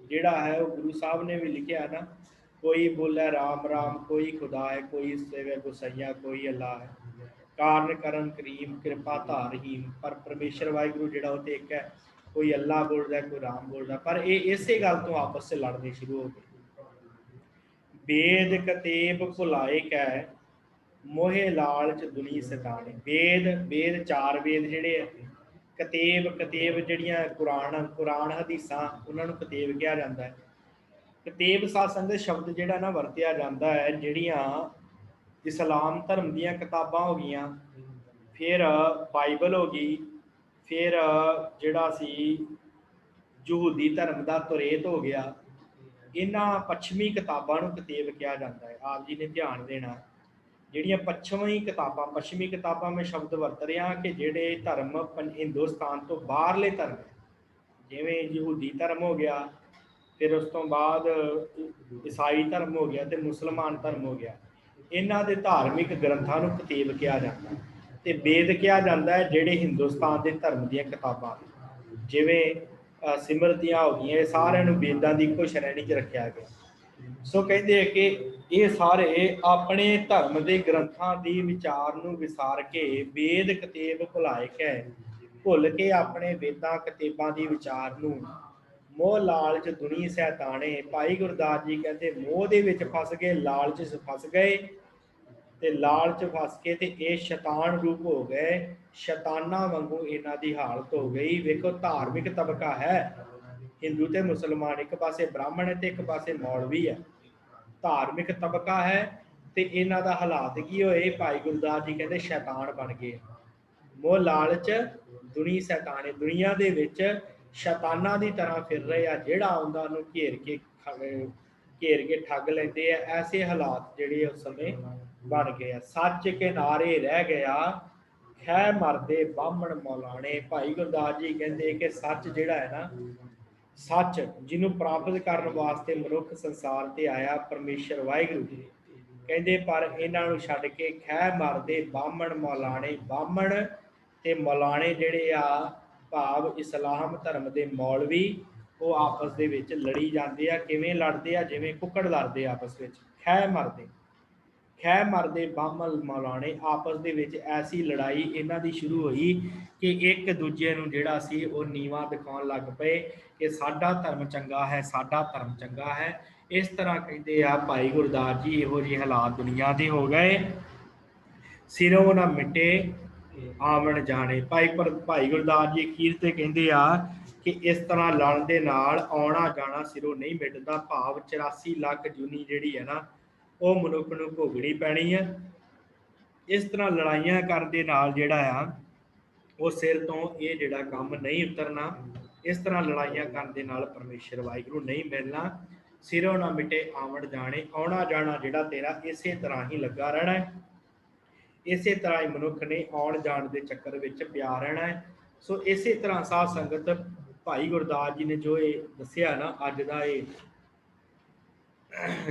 ਜਿਹੜਾ ਹੈ ਉਹ ਗੁਰੂ ਸਾਹਿਬ ਨੇ ਵੀ ਲਿਖਿਆ ਨਾ, ਕੋਈ ਬੋਲੇ ਰਾਮ ਰਾਮ, ਕੋਈ ਖੁਦਾ ਹੈ, ਕੋਈ ਸੇਵੇ ਗੁਸਈਆ, ਕੋਈ ਅੱਲਾ ਹੈ, ਕਾਰਨ ਕਰਨ ਕਰੀਮ, ਕਿਰਪਾ ਧਾਰ ਰਹੀਮ। ਪਰ ਪਰਮੇਸ਼ਰ ਵਾਹਿਗੁਰੂ ਜਿਹੜਾ ਉਹ ਤੇ ਇੱਕ ਹੈ, ਕੋਈ ਅੱਲਾ ਬੋਲਦਾ, ਕੋਈ ਰਾਮ ਬੋਲਦਾ। ਪਰ ਇਹ ਇਸੇ ਗੱਲ ਤੋਂ ਆਪਸ 'ਚ ਲੜਨੇ ਸ਼ੁਰੂ ਹੋ ਗਏ। ਵੇਦ ਕਤੇਬ ਭੁਲਾਏ ਕੈ ਮੋਹੇ ਲਾਲਚ ਦੁਨੀ ਸਤਾਣੇ। ਵੇਦ ਚਾਰ ਵੇਦ ਜਿਹੜੇ ਆ, ਕਤੇਬ ਜਿਹੜੀਆਂ ਕੁਰਾਨ ਹਦੀਸਾਂ, ਉਹਨਾਂ ਨੂੰ ਕਤੇਬ ਕਿਹਾ ਜਾਂਦਾ ਹੈ। ਕਤੇਬ ਸਾਧ ਸੰਗਤ ਸ਼ਬਦ ਜਿਹੜਾ ਨਾ ਵਰਤਿਆ ਜਾਂਦਾ ਹੈ, ਜਿਹੜੀਆਂ ਇਸਲਾਮ ਧਰਮ ਦੀਆਂ ਕਿਤਾਬਾਂ ਹੋ ਗਈਆਂ, ਫਿਰ ਬਾਈਬਲ ਹੋ ਗਈ, ਫਿਰ ਜਿਹੜਾ ਸੀ ਯਹੂਦੀ ਧਰਮ ਦਾ ਤੁਰੇਤ ਹੋ ਗਿਆ, ਇਹਨਾਂ ਪੱਛਮੀ ਕਿਤਾਬਾਂ ਨੂੰ ਕਤੇਬ ਕਿਹਾ ਜਾਂਦਾ ਹੈ। ਆਪ ਜੀ ਨੇ ਧਿਆਨ ਦੇਣਾ, ਜਿਹੜੀਆਂ ਪੱਛਮੀ ਕਿਤਾਬਾਂ ਮੈਂ ਸ਼ਬਦ ਵਰਤ ਰਿਹਾ ਕਿ ਜਿਹੜੇ ਧਰਮ ਹਿੰਦੁਸਤਾਨ ਤੋਂ ਬਾਹਰਲੇ ਧਰਮ, ਜਿਵੇਂ ਯਹੂਦੀ ਧਰਮ ਹੋ ਗਿਆ, ਫਿਰ ਉਸ ਤੋਂ ਬਾਅਦ ਈਸਾਈ ਧਰਮ ਹੋ ਗਿਆ ਤੇ ਮੁਸਲਮਾਨ ਧਰਮ ਹੋ ਗਿਆ, ਇਹਨਾਂ ਦੇ ਧਾਰਮਿਕ ਗ੍ਰੰਥਾਂ ਨੂੰ ਕਤੇਬ ਕਿਹਾ ਜਾਂਦਾ। ਤੇ ਵੇਦ ਕਿਹਾ ਜਾਂਦਾ ਹੈ ਜਿਹੜੇ ਹਿੰਦੁਸਤਾਨ ਦੇ ਧਰਮ ਦੀਆਂ ਕਿਤਾਬਾਂ, ਜਿਵੇਂ ਸਿਮਰਤੀਆਂ ਹੋ ਗਈਆਂ, ਇਹ ਸਾਰਿਆਂ ਨੂੰ ਵੇਦਾਂ ਦੀ ਇੱਕੋ ਸ਼੍ਰੇਣੀ 'ਚ ਰੱਖਿਆ ਗਿਆ। ਸੋ ਕਹਿੰਦੇ ਕਿ ਇਹ ਸਾਰੇ ਆਪਣੇ ਧਰਮ ਦੇ ਗ੍ਰੰਥਾਂ ਦੀ ਵਿਚਾਰ ਨੂੰ ਵਿਸਾਰ ਕੇ ਵੇਦ ਕਤੇਬ ਭੁਲਾਏ ਕੇ, ਭੁੱਲ ਕੇ ਆਪਣੇ ਵੇਦਾਂ ਕਤੇਬਾਂ ਦੀ ਵਿਚਾਰ ਨੂੰ ਮੋਹ ਲਾਲਚ ਦੁਨੀ ਸੈਤਾਣੇ। ਭਾਈ ਗੁਰਦਾਸ ਜੀ ਕਹਿੰਦੇ ਮੋਹ ਦੇ ਵਿੱਚ ਫਸ ਗਏ, ਲਾਲਚ 'ਚ ਫਸ ਗਏ, ਤੇ ਲਾਲਚ ਫਸ ਕੇ ਤੇ ਇਹ ਸ਼ੈਤਾਨ ਰੂਪ ਹੋ ਗਏ, ਸ਼ੈਤਾਨਾਂ ਵਾਂਗੂ ਇਹਨਾਂ ਦੀ ਹਾਲਤ ਹੋ ਗਈ। ਵੇਖੋ ਧਾਰਮਿਕ ਤਬਕਾ ਹੈ, ਹਿੰਦੂ ਤੇ ਮੁਸਲਮਾਨ, ਇੱਕ ਪਾਸੇ ਬ੍ਰਾਹਮਣ ਹੈ ਤੇ ਇੱਕ ਪਾਸੇ ਮੌਲਵੀ ਹੈ, ਧਾਰਮਿਕ ਤਬਕਾ ਹੈ। ਤੇ ਇਹਨਾਂ ਦਾ ਹਾਲਾਤ ਕੀ ਹੋਏ? ਭਾਈ ਗੁਰਦਾਸ ਜੀ ਕਹਿੰਦੇ ਸ਼ੈਤਾਨ ਬਣ ਗਏ, ਮੋਹ ਲਾਲਚ ਦੁਨੀ ਸੈਤਾਨੇ, ਦੁਨੀਆ ਦੇ ਵਿੱਚ ਸ਼ੈਤਾਨਾਂ ਦੀ ਤਰ੍ਹਾਂ ਫਿਰ ਰਹੇ ਆ, ਜਿਹੜਾ ਆਉਂਦਾ ਉਹਨੂੰ ਘੇਰ ਕੇ ਠੱਗ ਲੈਂਦੇ ਆ। ਐਸੇ ਹਾਲਾਤ ਜਿਹੜੇ ਉਸ ਸਮੇਂ ਬਣ ਗਏ ਆ। ਸੱਚ ਕਿਨਾਰੇ ਰਹਿ ਗਿਆ ਖੈ ਮਰਦੇ ਬਾਹਮਣ ਮੌਲਾਣੇ। ਭਾਈ ਗੁਰਦਾਸ ਜੀ ਕਹਿੰਦੇ ਕਿ ਸੱਚ ਜਿਹੜਾ ਹੈ ਨਾ, ਸੱਚ ਜਿਹਨੂੰ ਪ੍ਰਾਪਤ ਕਰਨ ਵਾਸਤੇ ਮਨੁੱਖ ਸੰਸਾਰ ਤੇ ਆਇਆ ਪਰਮੇਸ਼ਰ ਵਾਹਿਗੁਰੂ ਜੀ, ਕਹਿੰਦੇ ਪਰ ਇਹਨਾਂ ਨੂੰ ਛੱਡ ਕੇ ਖੈ ਮਰਦੇ ਬਾਹਮਣ ਮੌਲਾਣੇ। ਬਾਹਮਣ ਤੇ ਮੌਲਾਣੇ ਜਿਹੜੇ ਆ, ਭਾਵ ਇਸਲਾਮ ਧਰਮ ਦੇ ਮੌਲਵੀ, ਉਹ ਆਪਸ ਦੇ ਵਿੱਚ ਲੜੀ ਜਾਂਦੇ ਆ। ਕਿਵੇਂ ਲੜਦੇ ਆ? ਜਿਵੇਂ ਕੁੱਕੜ ਲੜਦੇ ਆਪਸ ਵਿੱਚ। ਖੈ ਮਰਦੇ, खै मरदे बामल मौलाने आपस ਦੇ ਵਿੱਚ ਐਸੀ ਲੜਾਈ ਇਹਨਾਂ ਦੀ ਸ਼ੁਰੂ ਹੋਈ ਕਿ ਇੱਕ ਦੂਜੇ ਨੂੰ ਜਿਹੜਾ ਸੀ ਉਹ ਨੀਵਾਂ ਦਿਖਾਉਣ ਲੱਗ ਪਏ ਕਿ ਸਾਡਾ ਧਰਮ ਚੰਗਾ ਹੈ, ਸਾਡਾ ਧਰਮ ਚੰਗਾ ਹੈ। ਇਸ ਤਰ੍ਹਾਂ ਕਹਿੰਦੇ ਆ ਭਾਈ ਗੁਰਦਾਸ ਜੀ ਇਹੋ ਜਿਹੇ ਹਾਲਾਤ ਦੁਨੀਆ ਦੇ ਹੋ ਗਏ, ਸਿਰੋਂ ਨਾ ਮਿਟੇ ਆਵਣ ਜਾਣੇ। ਭਾਈ ਗੁਰਦਾਸ ਜੀ ਅਖੀਰ ਤੇ ਕਹਿੰਦੇ ਆ ਕਿ ਇਸ ਤਰ੍ਹਾਂ ਲੜਨ ਦੇ ਨਾਲ ਆਉਣਾ ਜਾਣਾ ਸਿਰੋਂ ਨਹੀਂ ਮਿਟਦਾ, ਭਾਵ 84 ਲੱਖ ਜੂਨੀ ਜਿਹੜੀ ਹੈ ਨਾ ਉਹ ਮਨੁੱਖ ਨੂੰ ਭੋਗਣੀ ਪੈਣੀ ਹੈ। ਇਸ ਤਰ੍ਹਾਂ ਲੜਾਈਆਂ ਕਰਨ ਦੇ ਨਾਲ ਜਿਹੜਾ ਆ ਉਹ ਸਿਰ ਤੋਂ ਇਹ ਜਿਹੜਾ ਕੰਮ ਨਹੀਂ ਉਤਰਨਾ। ਇਸ ਤਰ੍ਹਾਂ ਲੜਾਈਆਂ ਕਰਨ ਦੇ ਨਾਲ ਪਰਮੇਸ਼ਰ ਵਾਹਿਗੁਰੂ ਨਹੀਂ ਮਿਲਣਾ। ਸਿਰੋਂ ਨਾ ਮਿਟੇ ਆਵਣ ਜਾਣੇ, ਆਉਣਾ ਜਾਣਾ ਜਿਹੜਾ ਤੇਰਾ ਇਸੇ ਤਰ੍ਹਾਂ ਹੀ ਲੱਗਾ ਰਹਿਣਾ ਹੈ। ਇਸੇ ਤਰ੍ਹਾਂ ਹੀ ਮਨੁੱਖ ਨੇ ਆਉਣ ਜਾਣ ਦੇ ਚੱਕਰ ਵਿੱਚ ਪਿਆ ਰਹਿਣਾ ਹੈ। ਸੋ ਇਸੇ ਤਰ੍ਹਾਂ ਸਾਧ ਸੰਗਤ ਭਾਈ ਗੁਰਦਾਸ ਜੀ ਨੇ ਜੋ ਇਹ ਦੱਸਿਆ ਨਾ ਅੱਜ ਦਾ ਇਹ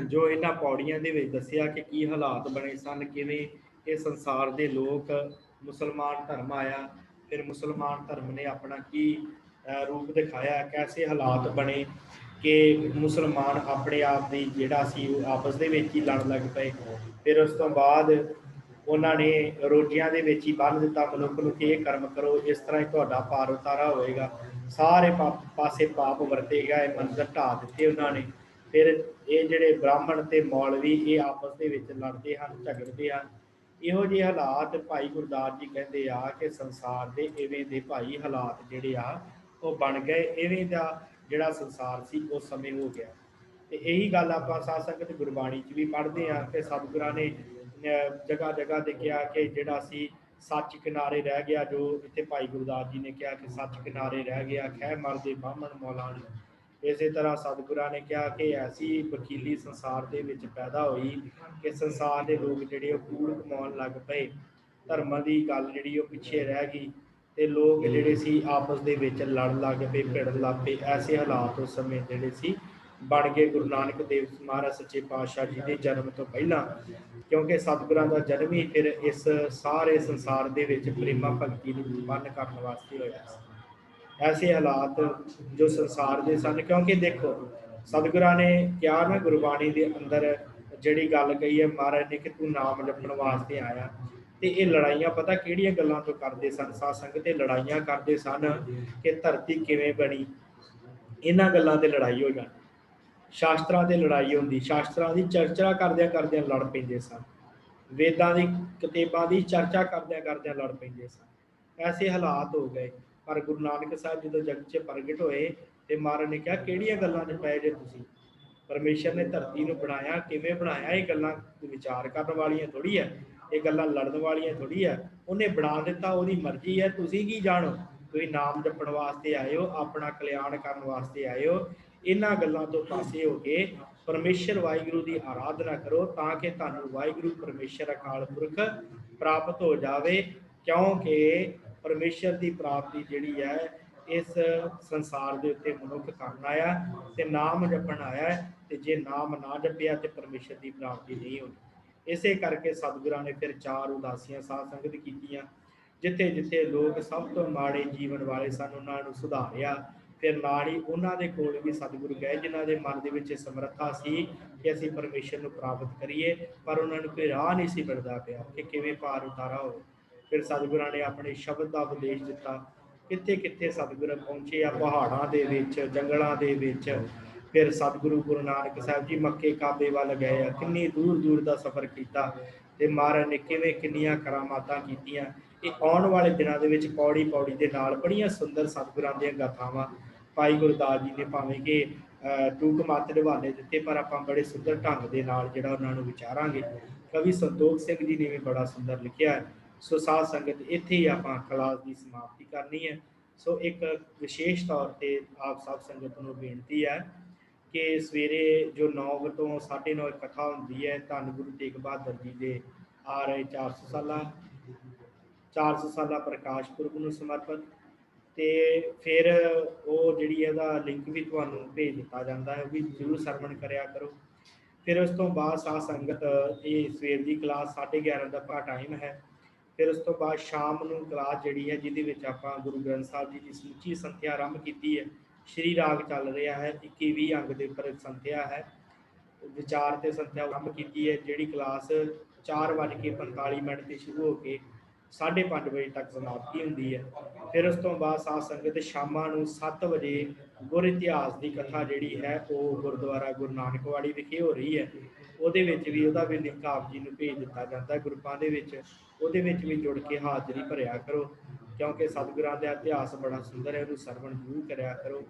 ਜੋ ਇਹਨਾਂ ਪੌੜੀਆਂ ਦੇ ਵਿੱਚ ਦੱਸਿਆ ਕਿ ਕੀ ਹਾਲਾਤ ਬਣੇ ਸਨ, ਕਿਵੇਂ ਇਹ ਸੰਸਾਰ ਦੇ ਲੋਕ ਮੁਸਲਮਾਨ ਧਰਮ ਆਇਆ, ਫਿਰ ਮੁਸਲਮਾਨ ਧਰਮ ਨੇ ਆਪਣਾ ਕੀ ਰੂਪ ਦਿਖਾਇਆ, ਕੈਸੇ ਹਾਲਾਤ ਬਣੇ ਕਿ ਮੁਸਲਮਾਨ ਆਪਣੇ ਆਪ ਦੀ ਜਿਹੜਾ ਸੀ ਉਹ ਆਪਸ ਦੇ ਵਿੱਚ ਹੀ ਲੜਨ ਲੱਗ ਪਏ। ਫਿਰ ਉਸ ਤੋਂ ਬਾਅਦ ਉਹਨਾਂ ਨੇ ਰੋਟੀਆਂ ਦੇ ਵਿੱਚ ਹੀ ਬੰਨ੍ਹ ਦਿੱਤਾ ਮਨੁੱਖ ਨੂੰ ਕਿ ਇਹ ਕਰਮ ਕਰੋ, ਇਸ ਤਰ੍ਹਾਂ ਹੀ ਤੁਹਾਡਾ ਪਾਰ ਉਤਾਰਾ ਹੋਏਗਾ। ਸਾਰੇ ਪਾਸੇ ਪਾਪ ਵਰਤੇ ਗਏ, ਮੰਦਰ ਢਾਹ ਦਿੱਤੇ ਉਹਨਾਂ ਨੇ। ਫਿਰ ਇਹ ਜਿਹੜੇ ਬ੍ਰਾਹਮਣ ਤੇ ਮੌਲਵੀ ਇਹ ਆਪਸ ਦੇ ਵਿੱਚ ਲੜਦੇ ਹਨ, ਝਗੜਦੇ ਹਨ। ਇਹੋ ਜਿਹੇ ਹਾਲਾਤ ਭਾਈ ਗੁਰਦਾਸ ਜੀ ਕਹਿੰਦੇ ਆ ਕਿ ਸੰਸਾਰ ਦੇ ਇਵੇਂ ਦੇ ਭਾਈ ਹਾਲਾਤ ਜਿਹੜੇ ਆ ਉਹ ਬਣ ਗਏ, ਇਵੇਂ ਦਾ ਜਿਹੜਾ ਸੰਸਾਰ ਸੀ ਉਸ ਸਮੇਂ ਹੋ ਗਿਆ। ਤੇ ਇਹੀ ਗੱਲ ਆਪਾਂ ਸਾਧ ਸੰਗਤ ਗੁਰਬਾਣੀ 'ਚ ਵੀ ਪੜ੍ਹਦੇ ਹਾਂ ਕਿ ਸਤਿਗੁਰਾਂ ਨੇ ਜਗ੍ਹਾ ਜਗ੍ਹਾ ਤੇ ਕਿਹਾ ਕਿ ਜਿਹੜਾ ਸੀ ਸੱਚ ਕਿਨਾਰੇ ਰਹਿ ਗਿਆ, ਜੋ ਇੱਥੇ ਭਾਈ ਗੁਰਦਾਸ ਜੀ ਨੇ ਕਿਹਾ ਕਿ ਸੱਚ ਕਿਨਾਰੇ ਰਹਿ ਗਿਆ, ਖਹਿ ਮਰਦੇ ਬਾਹਮਣ ਮੌਲਾਣੇ। ਇਸੇ ਤਰ੍ਹਾਂ ਸਤਿਗੁਰਾਂ ਨੇ ਕਿਹਾ ਕਿ ਐਸੀ ਵਕੀਲੀ ਸੰਸਾਰ ਦੇ ਵਿੱਚ ਪੈਦਾ ਹੋਈ ਕਿ ਸੰਸਾਰ ਦੇ ਲੋਕ ਜਿਹੜੇ ਉਹ ਕੂੜ ਕਮਾਉਣ ਲੱਗ ਪਏ, ਧਰਮਾਂ ਦੀ ਗੱਲ ਜਿਹੜੀ ਉਹ ਪਿੱਛੇ ਰਹਿ ਗਈ ਤੇ ਲੋਕ ਜਿਹੜੇ ਸੀ ਆਪਸ ਦੇ ਵਿੱਚ ਲੜਨ ਲੱਗ ਪਏ, ਭਿੜਨ ਲੱਗ ਪਏ। ਐਸੇ ਹਾਲਾਤ ਉਸ ਸਮੇਂ ਜਿਹੜੇ ਸੀ ਬਣ ਗਏ ਗੁਰੂ ਨਾਨਕ ਦੇਵ ਮਹਾਰਾਜ ਸੱਚੇ ਪਾਤਸ਼ਾਹ ਜੀ ਦੇ ਜਨਮ ਤੋਂ ਪਹਿਲਾਂ, ਕਿਉਂਕਿ ਸਤਿਗੁਰਾਂ ਦਾ ਜਨਮ ਹੀ ਫਿਰ ਇਸ ਸਾਰੇ ਸੰਸਾਰ ਦੇ ਵਿੱਚ ਪ੍ਰੇਮਾ ਭਗਤੀ ਨੂੰ ਉਤਪੰਨ ਕਰਨ ਵਾਸਤੇ ਹੋਇਆ ਸੀ। ਐਸੇ ਹਾਲਾਤ ਜੋ ਸੰਸਾਰ ਦੇ ਸਨ, ਕਿਉਂਕਿ ਦੇਖੋ ਸਤਿਗੁਰਾਂ ਨੇ ਕਿਹਾ ਨਾ ਗੁਰਬਾਣੀ ਦੇ ਅੰਦਰ ਜਿਹੜੀ ਗੱਲ ਕਹੀ ਹੈ ਮਹਾਰਾਜ ਨੇ ਕਿ ਤੂੰ ਨਾਮ ਜਪਣ ਵਾਸਤੇ ਆਇਆ। ਤੇ ਇਹ ਲੜਾਈਆਂ ਪਤਾ ਕਿਹੜੀਆਂ ਗੱਲਾਂ ਤੋਂ ਕਰਦੇ ਸਨ ਸਾਧ ਸੰਗਤ? ਤੇ ਲੜਾਈਆਂ ਕਰਦੇ ਸਨ ਕਿ ਧਰਤੀ ਕਿਵੇਂ ਬਣੀ, ਇਹਨਾਂ ਗੱਲਾਂ ਤੇ ਲੜਾਈ ਹੋ ਜਾਣੀ। ਸ਼ਾਸਤਰਾਂ ਤੇ ਲੜਾਈ ਹੁੰਦੀ, ਸ਼ਾਸਤਰਾਂ ਦੀ ਚਰਚਾ ਕਰਦਿਆਂ ਕਰਦਿਆਂ ਲੜ ਪੈਂਦੇ ਸਨ, ਵੇਦਾਂ ਦੀ ਕਿਤਾਬਾਂ ਦੀ ਚਰਚਾ ਕਰਦਿਆਂ ਕਰਦਿਆਂ ਲੜ ਪੈਂਦੇ ਸਨ। ਐਸੇ ਹਾਲਾਤ ਹੋ ਗਏ। ਪਰ ਗੁਰੂ ਨਾਨਕ ਸਾਹਿਬ ਜਦੋਂ ਜਗਤ 'ਚ ਪ੍ਰਗਟ ਹੋਏ ਤੇ ਮਹਾਰਾਜ ਨੇ ਕਿਹਾ ਕਿਹੜੀਆਂ ਗੱਲਾਂ 'ਚ ਪਏ ਜੇ ਤੁਸੀਂ? ਪਰਮੇਸ਼ਰ ਨੇ ਧਰਤੀ ਨੂੰ ਬਣਾਇਆ, ਕਿਵੇਂ ਬਣਾਇਆ? ਇਹ ਗੱਲਾਂ ਵਿਚਾਰ ਕਰਨ ਵਾਲੀਆਂ ਥੋੜੀ ਹੈ, ਇਹ ਗੱਲਾਂ ਲੜਨ ਵਾਲੀਆਂ ਥੋੜੀ ਹੈ। ਉਹਨੇ ਬਣਾ ਦਿੱਤਾ, ਉਹਦੀ ਮਰਜ਼ੀ ਹੈ, ਤੁਸੀਂ ਕੀ ਜਾਣੋ? ਤੁਸੀਂ ਨਾਮ ਜਪਣ ਵਾਸਤੇ ਆਏ ਹੋ, ਆਪਣਾ ਕਲਿਆਣ ਕਰਨ ਵਾਸਤੇ ਆਏ ਹੋ। ਇਹਨਾਂ ਗੱਲਾਂ ਤੋਂ ਪਾਸੇ ਹੋ ਕੇ ਪਰਮੇਸ਼ਰ ਵਾਹਿਗੁਰੂ ਦੀ ਆਰਾਧਨਾ ਕਰੋ ਤਾਂ ਕਿ ਤੁਹਾਨੂੰ ਵਾਹਿਗੁਰੂ ਪਰਮੇਸ਼ਰ ਅਕਾਲ ਪੁਰਖ ਪ੍ਰਾਪਤ ਹੋ ਜਾਵੇ। ਕਿਉਂਕਿ ਪਰਮੇਸ਼ਰ ਦੀ ਪ੍ਰਾਪਤੀ ਜਿਹੜੀ ਹੈ ਇਸ ਸੰਸਾਰ ਦੇ ਉੱਤੇ ਮਨੁੱਖ ਕਰਨ ਆਇਆ ਤੇ ਨਾਮ ਜਪਣ ਆਇਆ, ਤੇ ਜੇ ਨਾਮ ਨਾ ਜਪਿਆ ਤੇ ਪਰਮੇਸ਼ਰ ਦੀ ਪ੍ਰਾਪਤੀ ਨਹੀਂ ਹੋਣੀ। ਇਸੇ ਕਰਕੇ ਸਤਿਗੁਰਾਂ ਨੇ ਫਿਰ 4 ਉਦਾਸੀਆਂ ਸਾਧ ਸੰਗਤ ਕੀਤੀਆਂ। ਜਿੱਥੇ ਜਿੱਥੇ ਲੋਕ ਸਭ ਤੋਂ ਮਾੜੇ ਜੀਵਨ ਵਾਲੇ ਸਨ ਉਹਨਾਂ ਨੂੰ ਸੁਧਾਰਿਆ। ਫਿਰ ਨਾਲ ਹੀ ਉਹਨਾਂ ਦੇ ਕੋਲ ਵੀ ਸਤਿਗੁਰੂ ਗਏ ਜਿਨ੍ਹਾਂ ਦੇ ਮਨ ਦੇ ਵਿੱਚ ਸਮਰੱਥਾ ਸੀ ਕਿ ਅਸੀਂ ਪਰਮੇਸ਼ਰ ਨੂੰ ਪ੍ਰਾਪਤ ਕਰੀਏ, ਪਰ ਉਹਨਾਂ ਨੂੰ ਕੋਈ ਰਾਹ ਨਹੀਂ ਸੀ ਮਿਲਦਾ ਪਿਆ ਕਿ ਕਿਵੇਂ ਪਾਰ ਉਤਾਰਾ ਹੋਵੇ। ਫਿਰ ਸਤਿਗੁਰਾਂ ਨੇ ਆਪਣੇ ਸ਼ਬਦ ਦਾ ਉਪਦੇਸ਼ ਦਿੱਤਾ। ਕਿੱਥੇ ਕਿੱਥੇ ਸਤਿਗੁਰੂ ਪਹੁੰਚੇ ਆ, ਪਹਾੜਾਂ ਦੇ ਵਿੱਚ, ਜੰਗਲਾਂ ਦੇ ਵਿੱਚ। ਫਿਰ ਸਤਿਗੁਰੂ ਗੁਰੂ ਨਾਨਕ ਸਾਹਿਬ ਜੀ ਮੱਕੇ ਕਾਬੇ ਵੱਲ ਗਏ ਆ, ਕਿੰਨੀ ਦੂਰ ਦੂਰ ਦਾ ਸਫ਼ਰ ਕੀਤਾ ਤੇ ਮਹਾਰਾਜ ਨੇ ਕਿਵੇਂ ਕਿੰਨੀਆਂ ਕਰਾਮਾਤਾਂ ਕੀਤੀਆਂ। ਇਹ ਆਉਣ ਵਾਲੇ ਦਿਨਾਂ ਦੇ ਵਿੱਚ ਪੌੜੀ ਪੌੜੀ ਦੇ ਨਾਲ ਬੜੀਆਂ ਸੁੰਦਰ ਸਤਿਗੁਰਾਂ ਦੀਆਂ ਗਾਥਾਵਾਂ ਭਾਈ ਗੁਰਦਾਸ ਜੀ ਨੇ ਭਾਵੇਂ ਕਿ ਟੂਕ ਮਾਤਰ ਹਵਾਲੇ ਦਿੱਤੇ, ਪਰ ਆਪਾਂ ਬੜੇ ਸੁੰਦਰ ਢੰਗ ਦੇ ਨਾਲ ਜਿਹੜਾ ਉਹਨਾਂ ਨੂੰ ਵਿਚਾਰਾਂਗੇ। ਕਵੀ ਸੰਤੋਖ ਸਿੰਘ ਜੀ ਨੇ ਵੀ ਬੜਾ ਸੁੰਦਰ ਲਿਖਿਆ ਹੈ। ਸੋ ਸਾਧ ਸੰਗਤ ਇੱਥੇ ਹੀ ਆਪਾਂ ਕਲਾਸ ਦੀ ਸਮਾਪਤੀ ਕਰਨੀ ਹੈ। ਸੋ ਇੱਕ ਵਿਸ਼ੇਸ਼ ਤੌਰ ਤੇ ਆਪ ਸਭ ਸੰਗਤ ਨੂੰ ਬੇਨਤੀ ਹੈ ਕਿ ਸਵੇਰੇ ਜੋ 9 ਤੋਂ 9:30 ਕਥਾ ਹੁੰਦੀ ਹੈ ਧੰਨ ਗੁਰੂ ਤੇਗ ਬਹਾਦਰ ਜੀ ਦੇ ਆ ਰਹੇ 400 ਸਾਲਾ ਪ੍ਰਕਾਸ਼ ਪੁਰਬ ਨੂੰ ਸਮਰਪਿਤ। ਤੇ ਫਿਰ ਉਹ ਜਿਹੜੀ ਇਹਦਾ ਲਿੰਕ ਵੀ ਤੁਹਾਨੂੰ ਭੇਜ ਦਿੱਤਾ ਜਾਂਦਾ ਹੈ, ਉਹ ਵੀ ਜ਼ਰੂਰ ਸਰਵਣ ਕਰਿਆ ਕਰੋ। ਫਿਰ ਉਸ ਤੋਂ ਬਾਅਦ ਸਾਧ ਸੰਗਤ ਇਹ ਸਵੇਰ ਦੀ ਕਲਾਸ 11:30 ਦਾ ਟਾਈਮ ਹੈ। ਫਿਰ ਉਸ ਤੋਂ ਬਾਅਦ ਸ਼ਾਮ ਨੂੰ ਕਲਾਸ ਜਿਹੜੀ ਹੈ ਜਿਹਦੇ ਵਿੱਚ ਆਪਾਂ ਗੁਰੂ ਗ੍ਰੰਥ ਸਾਹਿਬ ਜੀ ਦੀ ਸਮੁੱਚੀ ਸੰਥਿਆ ਆਰੰਭ ਕੀਤੀ ਹੈ। ਸ਼੍ਰੀ ਰਾਗ ਚੱਲ ਰਿਹਾ ਹੈ, 21-20 ਅੰਗ ਦੇ ਉੱਪਰ ਸੰਥਿਆ ਹੈ, ਵਿਚਾਰ ਤੇ ਸੰਥਿਆ ਆਰੰਭ ਕੀਤੀ ਹੈ। ਜਿਹੜੀ ਕਲਾਸ 4:45 ਤੇ ਸ਼ੁਰੂ ਹੋ ਕੇ 5:30 ਵਜੇ ਤੱਕ ਸਮਾਪਤੀ ਹੁੰਦੀ ਹੈ। ਫਿਰ ਉਸ ਤੋਂ ਬਾਅਦ ਸਾਧ ਸੰਗਤ ਸ਼ਾਮਾਂ ਨੂੰ 7 ਵਜੇ ਗੁਰ ਇਤਿਹਾਸ ਦੀ ਕਥਾ ਜਿਹੜੀ ਹੈ ਉਹ ਗੁਰਦੁਆਰਾ ਗੁਰੂ ਨਾਨਕਵਾੜੀ ਵਿਖੇ ਹੋ ਰਹੀ ਹੈ। ਉਹਦੇ ਵਿੱਚ ਵੀ ਉਹਦਾ ਵੀ ਲਿੰਕ ਆਪ ਜੀ ਨੂੰ ਭੇਜ ਦਿੱਤਾ ਜਾਂਦਾ ਗਰੁੱਪਾਂ ਦੇ ਵਿੱਚ, ਉਹਦੇ ਵਿੱਚ ਵੀ ਜੁੜ ਕੇ ਹਾਜ਼ਰੀ ਭਰਿਆ ਕਰੋ, ਕਿਉਂਕਿ ਸਤਿਗੁਰਾਂ ਦਾ ਇਤਿਹਾਸ ਬੜਾ ਸੁੰਦਰ ਹੈ, ਉਹਨੂੰ ਸਰਵਣ ਜ਼ਰੂਰ ਕਰਿਆ ਕਰੋ।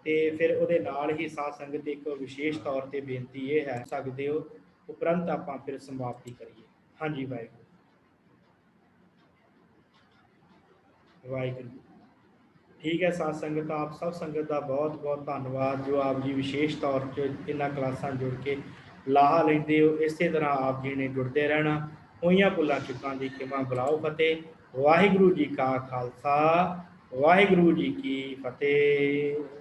ਤੇ ਫਿਰ ਉਹਦੇ ਨਾਲ ਹੀ ਸਾਧ ਸੰਗਤ ਇੱਕ ਵਿਸ਼ੇਸ਼ ਤੌਰ ਤੇ ਬੇਨਤੀ ਇਹ ਹੈ ਸਕਦੇ ਹੋ, ਉਪਰੰਤ ਆਪਾਂ ਫਿਰ ਸਮਾਪਤੀ ਕਰੀਏ। ਹਾਂਜੀ ਵਾਹਿਗੁਰੂ ਵਾਹਿਗੁਰੂ। ਠੀਕ ਹੈ ਸਾਧ ਸੰਗਤ, ਆਪ ਸਭ ਸੰਗਤ ਦਾ ਬਹੁਤ ਬਹੁਤ ਧੰਨਵਾਦ ਜੋ ਆਪ ਜੀ ਵਿਸ਼ੇਸ਼ ਤੌਰ 'ਤੇ ਇਹਨਾਂ ਕਲਾਸਾਂ ਜੁੜ ਕੇ ਲਾਹਾ ਲੈਂਦੇ ਹੋ। ਇਸੇ ਤਰ੍ਹਾਂ ਆਪ ਜੀ ਨੇ ਜੁੜਦੇ ਰਹਿਣਾ। ਹੋਈਆਂ ਭੁੱਲਾਂ ਚੁੱਕਾਂ ਦੀ ਖਿਮਾ ਬੁਲਾਓ ਫਤਿਹ। ਵਾਹਿਗੁਰੂ ਜੀ ਕਾ ਖਾਲਸਾ, ਵਾਹਿਗੁਰੂ ਜੀ ਕੀ ਫਤਿਹ।